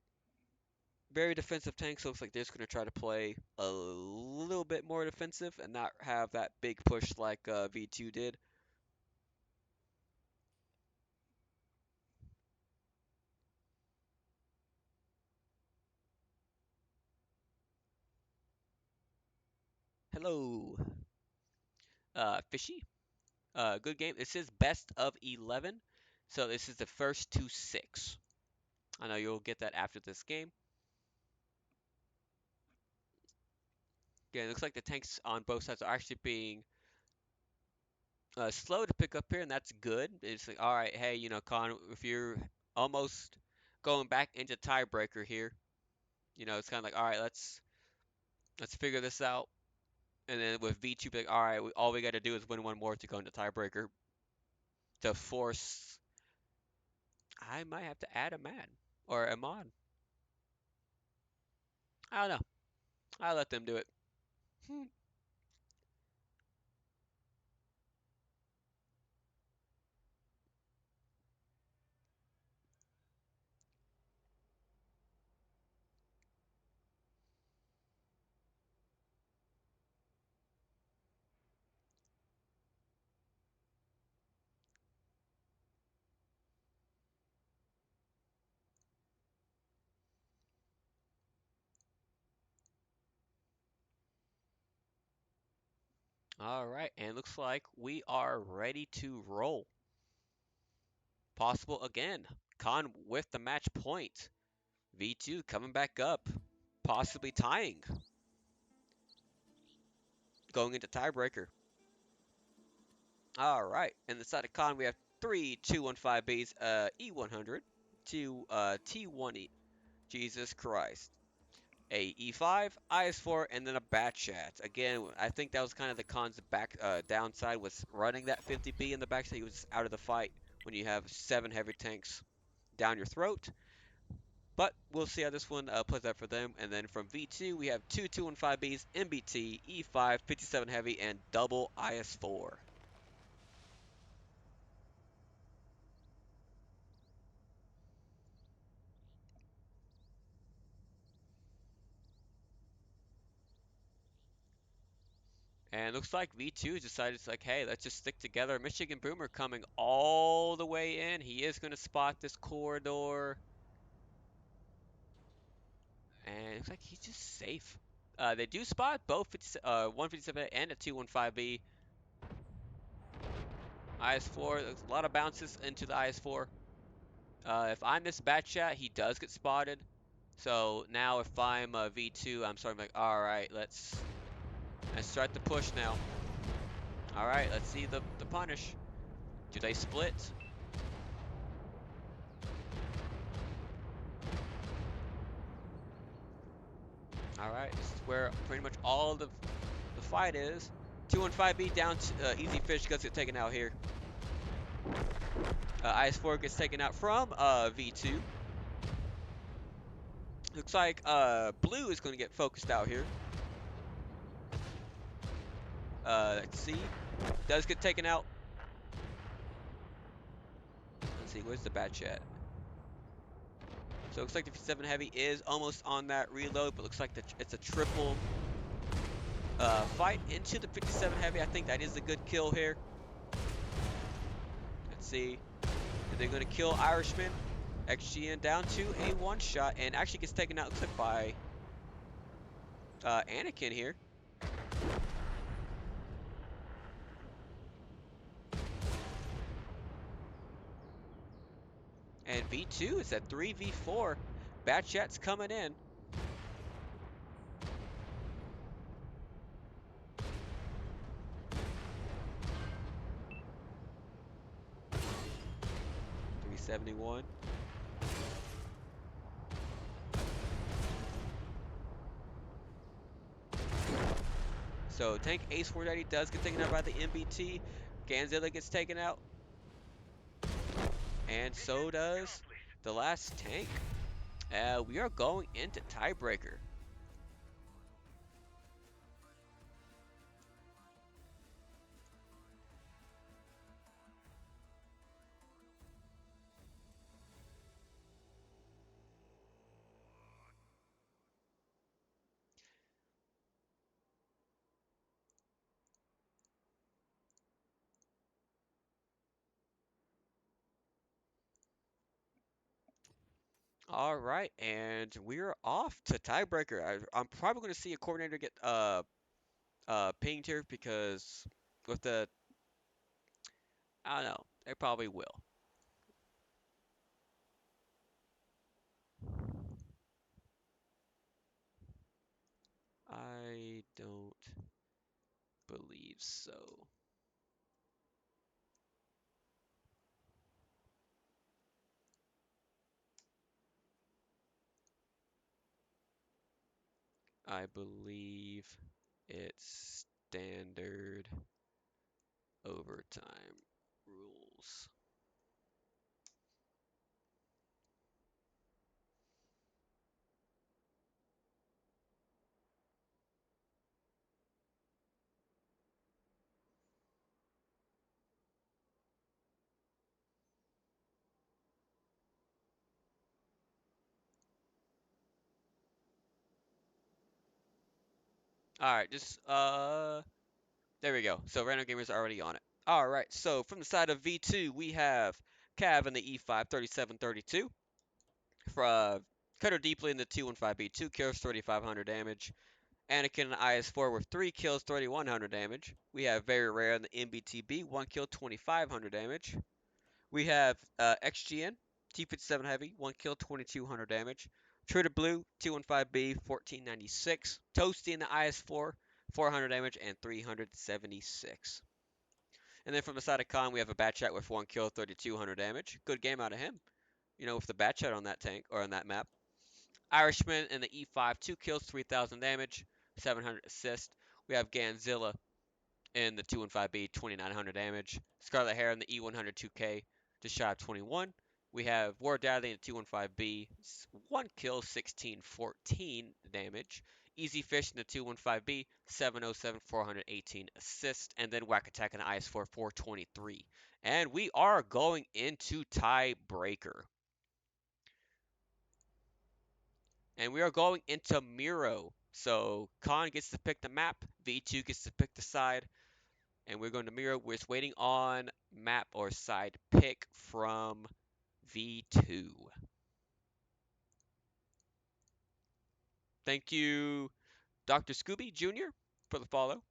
Very defensive tanks. Looks like they're just going to try to play a little bit more defensive and not have that big push like V2 did. Hello, Fishy. Good game. This is best of 11, so this is the first to 6. I know you'll get that after this game. Yeah, it looks like the tanks on both sides are actually being slow to pick up here, and that's good. It's like, all right, hey, you know, Con, if you're almost going back into tiebreaker here, you know, it's kind of like, all right, let's figure this out. And then with V2, be like, all right, all we got to do is win one more to go into tiebreaker to force I might have to add a man or a mod. I don't know. I'll let them do it. All right, and looks like we are ready to roll. Possible again. Khan with the match point. V2 coming back up, possibly tying, going into tiebreaker. All right, and the side of Khan we have three 215Bs, E100, two T1E. Jesus Christ. A E5, IS4, and then a bat chat. Again, I think that was kind of the Khan's back downside was running that 50B in the back, so he was out of the fight when you have 7 heavy tanks down your throat. But we'll see how this one plays out for them. And then from V2, we have two 215Bs, MBT, E5, 57 heavy, and double IS4. And looks like V2 has decided it's like, hey, let's just stick together. Michigan Boomer coming all the way in. He is going to spot this corridor. And it looks like he's just safe. They do spot both 157 and a 215B. IS4, there's a lot of bounces into the IS4. If I'm this bat chat, he does get spotted. So now if I'm V2, I'm sort of like, all right, let's start the push now. All right, let's see the punish. Do they split? All right, this is where pretty much all the fight is. 215B down to Easy Fish gets it taken out here. IS4 gets taken out from V2. Looks like Blue is going to get focused out here. Let's see. Does get taken out. Let's see, where's the bad chat? So it looks like the 57 heavy is almost on that reload, but looks like it's a triple fight into the 57 heavy. I think that is a good kill here. Let's see. Are they going to kill Irishman? XGN down to a one shot and actually gets taken out, looks like, by Anakin here. And V2 is at 3v4. Batchat's coming in. .371. So tank Ace 490 does get taken out by the MBT. Ganzilla gets taken out. And so does the last tank. We are going into tiebreaker. All right, and we're off to tiebreaker. I'm probably going to see a coordinator get pinged here because with the I don't know, they probably will. I don't believe so. I believe it's standard overtime rules. All right, just there we go. So random gamers are already on it. All right, so from the side of V2, we have Cav in the E5 3732. For Cutter deeply in the 215B, 2 kills, 3500 damage. Anakin in the IS4 with 3 kills, 3100 damage. We have very rare in the MBTB, 1 kill, 2500 damage. We have XGN, T57 Heavy, 1 kill, 2200 damage. Trader Blue, 215B, 1496. Toasty in the IS4, 400 damage and 376. And then from the side of Khan, we have a Batchat with 1 kill, 3200 damage. Good game out of him, with the Batchat on that tank, or on that map. Irishman in the E5, 2 kills, 3000 damage, 700 assist. We have Ganzilla in the 215B, 2900 damage. Scarlet Hair in the E100 2K, just shy of 21. We have War Daddy in the 215B, 1 kill, 1614 damage. Easy Fish in the 215B, 707, 418 assist. And then Whack Attack in the IS4, 423. And we are going into tiebreaker. And we are going into Miro. So Khan gets to pick the map, V2 gets to pick the side, and we're going to Miro. We're just waiting on map or side pick from V2. Thank you, Dr. Scooby Jr., for the follow.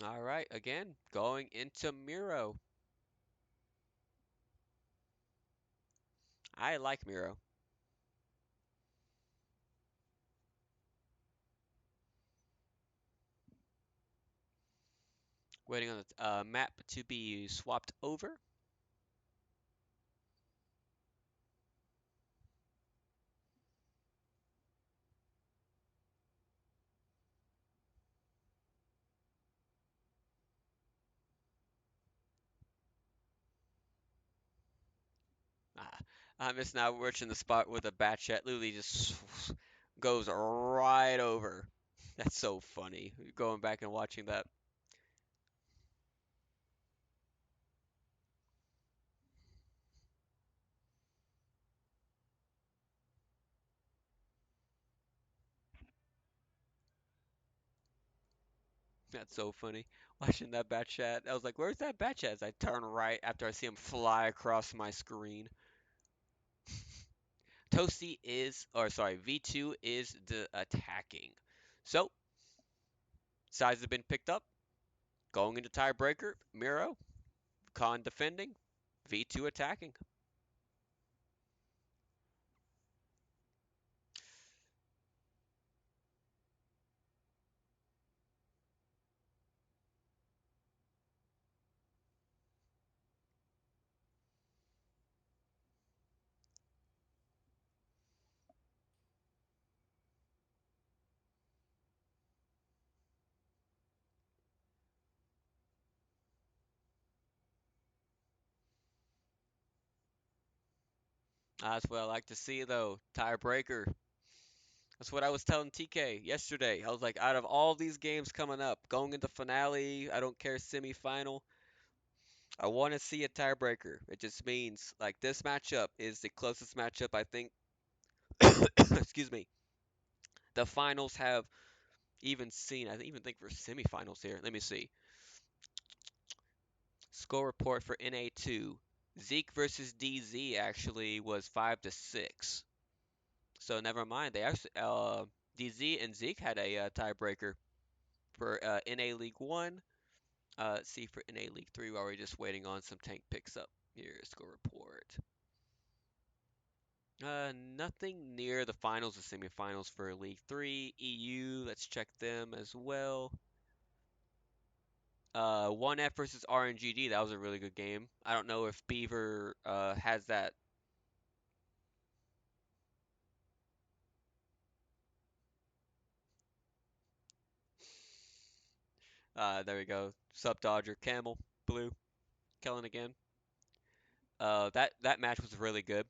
All right, again, going into Miro. I like Miro. Waiting on the map to be swapped over. Ah, I'm just now watching the spot where the Batchat literally just goes right over. That's so funny. Going back and watching that. That's so funny. Watching that Batchat. I was like, where's that Batchat? As I turn right after I see him fly across my screen. Toasty is, or sorry, V2 is the attacking. So, sides have been picked up. Going into tiebreaker, Miro, Khan defending, V2 attacking. That's what I like to see though. Tiebreaker. That's what I was telling TK yesterday. I was like, out of all these games coming up, going into finale, I don't care, semifinal, I want to see a tiebreaker. It just means like this matchup is the closest matchup I think. Excuse me. The finals have even seen. I even think for semifinals here. Let me see. Score report for NA2. Zeke versus DZ actually was 5-6. So never mind. They actually DZ and Zeke had a tiebreaker for NA League One. Let's see for NA League Three while we're just waiting on some tank picks up. Here, score report. Nothing near the finals or semifinals for League 3. EU, let's check them as well. 1F versus RNGD, that was a really good game. I don't know if Beaver has that. There we go. Sub Dodger, Camel, Blue. killing again. That match was really good.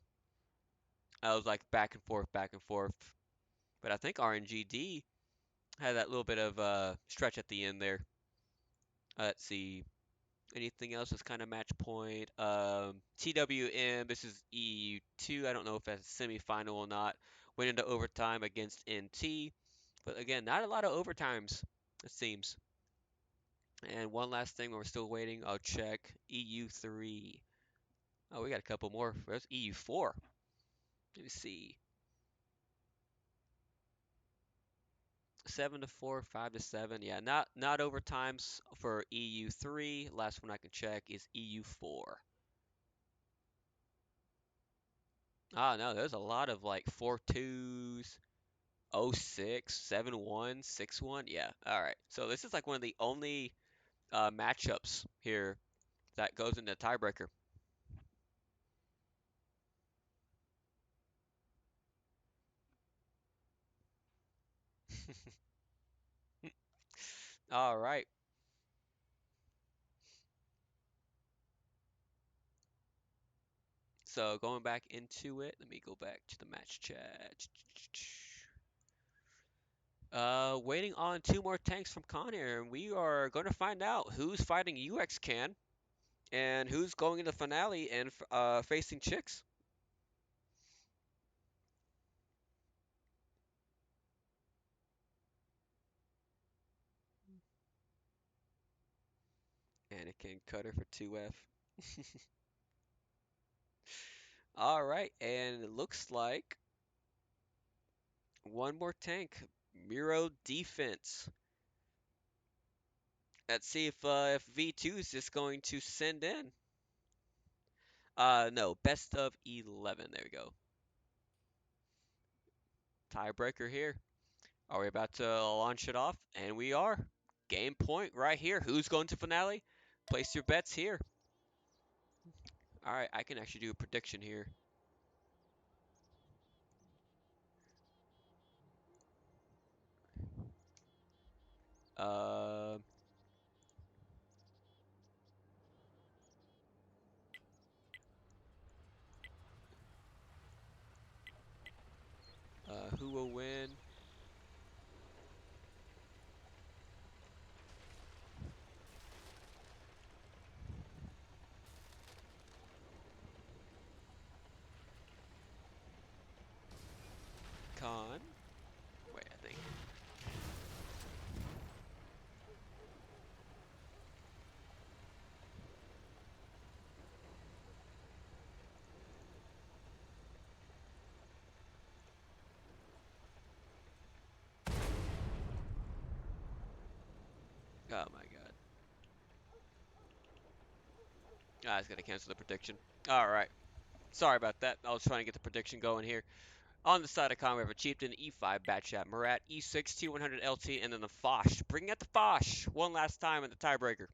I was like back and forth, back and forth. But I think RNGD had that little bit of stretch at the end there. Let's see. Anything else that's kind of match point? TWM, this is EU2. I don't know if that's a semifinal or not. Went into overtime against NT. But again, not a lot of overtimes, it seems. And one last thing, we're still waiting. I'll check. EU3. Oh, we got a couple more. Where's EU4? Let me see. 7-4, 5-7. Yeah, not overtimes for EU3. Last one I can check is EU4. Ah, no, there's a lot of like 4-2s, 0-6, 7-1, 6-1. Yeah, all right. So this is like one of the only matchups here that goes into tiebreaker. All right. So going back into it, let me go back to the match chat. Waiting on two more tanks from Conair, and we are going to find out who's fighting UXCan and who's going into the finale and facing Chicks. Anakin Cutter for 2F. All right, and it looks like one more tank, Miro Defense. Let's see if V2 is just going to send in. No, best of 11. There we go. Tiebreaker here. Are we about to launch it off? And we are. Game point right here. Who's going to finale? Place your bets here. All right, I can actually do a prediction here. Uh, who will win? Con. Wait, I think. Oh my god. I was gonna cancel the prediction. All right. Sorry about that. I was trying to get the prediction going here. On the side of Con, we have a Chieftain, E5, Batchat, Murat, E6, T100 LT, and then the Fosh. Bringing out the Fosh one last time in the tiebreaker.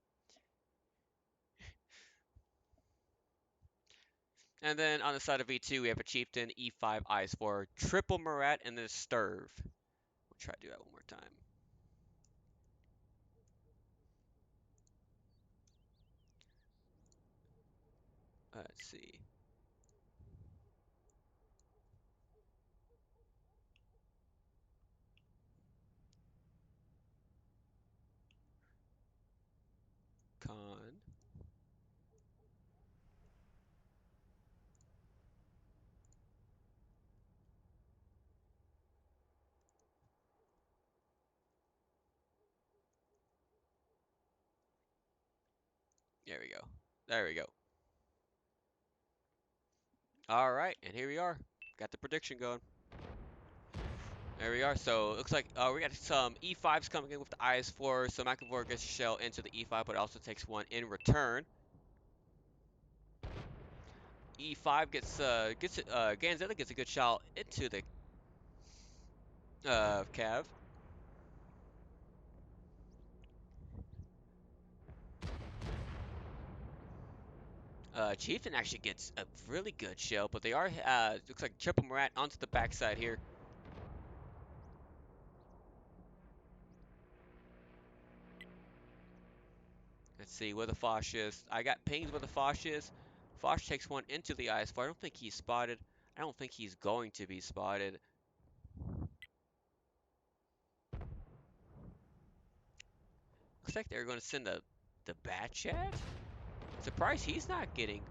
And then on the side of V2, we have a Chieftain, E5, IS4, triple Murat, and then a Sturv. We'll try to do that one more time. Let's see. Con. There we go. There we go. All right, and here we are. Got the prediction going. There we are. So it looks like we got some E5s coming in with the IS4. So McAvoy gets a shell into the E5, but also takes one in return. E5 gets it. Ganzetta gets a good shot into the Cav. Chieftain actually gets a really good shell, but they are looks like triple Murat onto the backside here. Let's see where the Foch is. I got pings where the Foch is. Foch takes one into the IS-4. I don't think he's spotted. I don't think he's going to be spotted. Looks like they're going to send the Bat Chat. Surprised he's not getting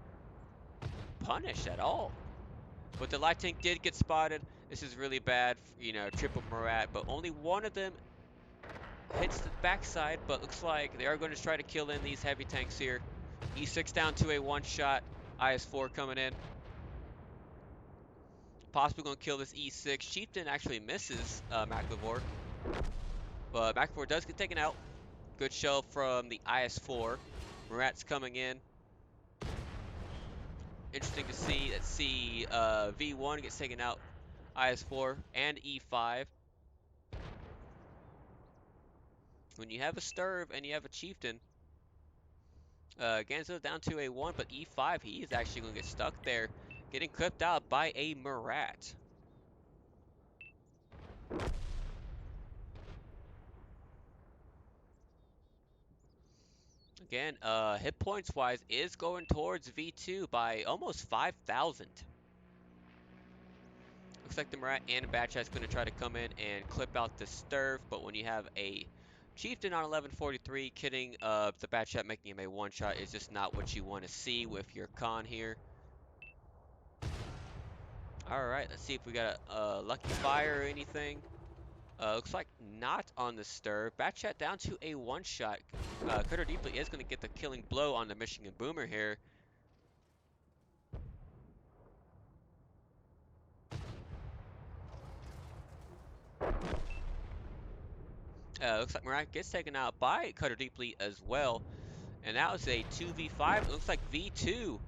punished at all. But the light tank did get spotted. This is really bad, triple Murat. But only one of them hits the backside. But looks like they are going to try to kill in these heavy tanks here. E6 down to a one-shot. IS-4 coming in. Possibly going to kill this E6. Chieftain actually misses McLevore. But McLevore does get taken out. Good shell from the IS-4. Murat's coming in. Interesting to see. Let's see. V1 gets taken out. IS-4 and E5. When you have a Sturv and you have a Chieftain, Ganzo down to a 1, but E5, he is actually going to get stuck there. Getting clipped out by a Murat. Again, hit points wise is going towards V2 by almost 5,000. Looks like the Murat and Batchat's going to try to come in and clip out the Sturv, but when you have a Chieftain on 1143, kidding the Batchat making him a one-shot is just not what you want to see with your con here. Alright, let's see if we got a lucky fire or anything. Looks like not on the Sturv. Batchat down to a one-shot. Cutter Deeply is going to get the killing blow on the Michigan Boomer here. Looks like Murat gets taken out by Cutter Deeply as well. And that was a 2v5. It looks like V2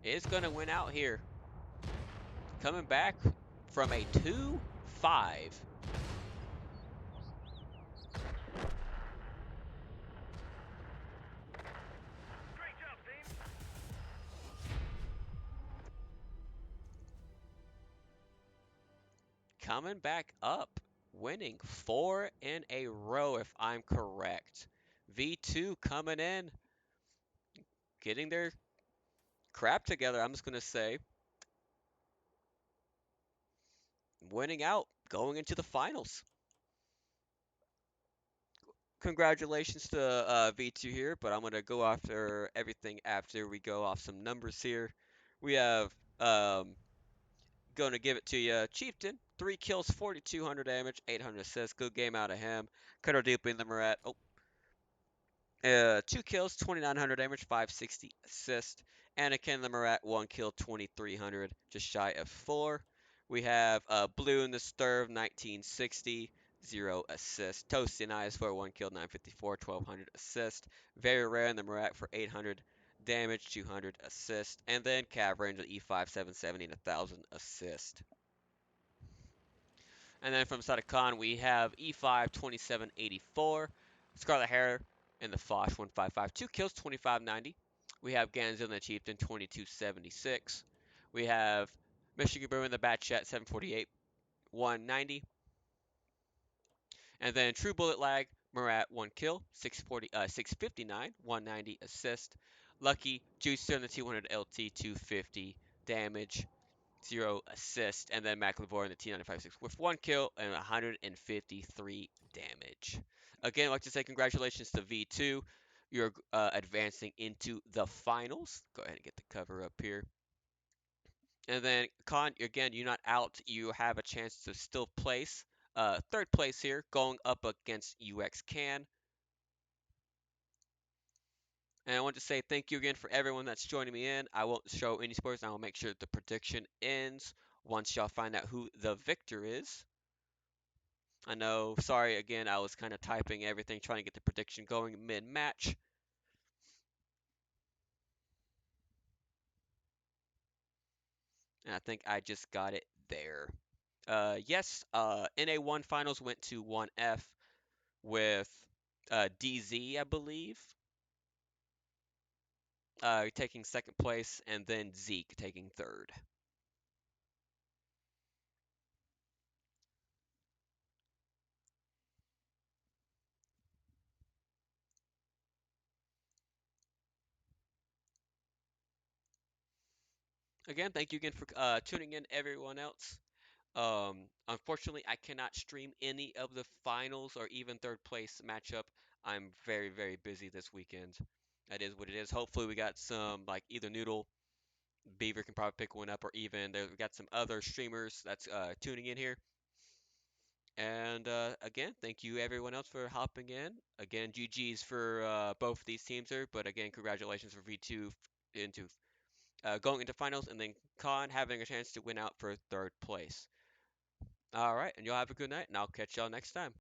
is going to win out here. Coming back from a 2-5. Great job, team. Coming back up. Winning 4 in a row if I'm correct. V2 coming in. Getting their crap together, I'm just going to say. Winning out. Going into the finals. Congratulations to V2 here, but I'm going to go after everything after we go off some numbers here. We have going to give it to you. Chieftain, 3 kills, 4,200 damage, 800 assists. Good game out of him. Cutter deep in the Murat. 2 kills, 2,900 damage, 560 assist. Anakin the Murat, 1 kill, 2,300, just shy of 4. We have Blue in the Sturv, 1960, 0 assist. Toasty and Eyes for 1 kill, 954, 1,200 assist. Very rare in the Murat for 800 damage, 200 assist. And then Cav Ranger E5, 770, and 1,000 assist. And then from Sadakhan, we have E5 2784, Scarlet Hair, and the Foch 155. 2 kills, 2590. We have Ganzo and the Chieftain 2276. We have Michigan Brew and the Batchat 748, 190. And then True Bullet Lag, Murat 1 kill, 659, 190 assist. Lucky Juicer and the 200 LT 250 damage. 0 assist, and then McLevore in the T956 with 1 kill and 153 damage. Again, I'd like to say congratulations to V2. You're advancing into the finals. Go ahead and get the cover up here. And then, Con, again, you're not out. You have a chance to still place. Third place here, going up against UX Can. And I want to say thank you again for everyone that's joining me in. I won't show any scores. I will make sure the prediction ends once y'all find out who the victor is. I know, sorry again, I was kind of typing everything, trying to get the prediction going mid-match. And I think I just got it there. Yes, NA1 finals went to 1F with DZ, I believe, taking second place, and then Zeke taking third. Again, thank you again for tuning in, everyone else. Unfortunately, I cannot stream any of the finals or even third place matchup. I'm very, very busy this weekend. That is what it is. Hopefully, we got some like either Noodle, Beaver can probably pick one up, or even there we got some other streamers that's tuning in here. And again, thank you everyone else for hopping in. Again, GG's for both of these teams here, but again, congratulations for V2 into going into finals, and then Khan having a chance to win out for third place. All right, and y'all have a good night, and I'll catch y'all next time.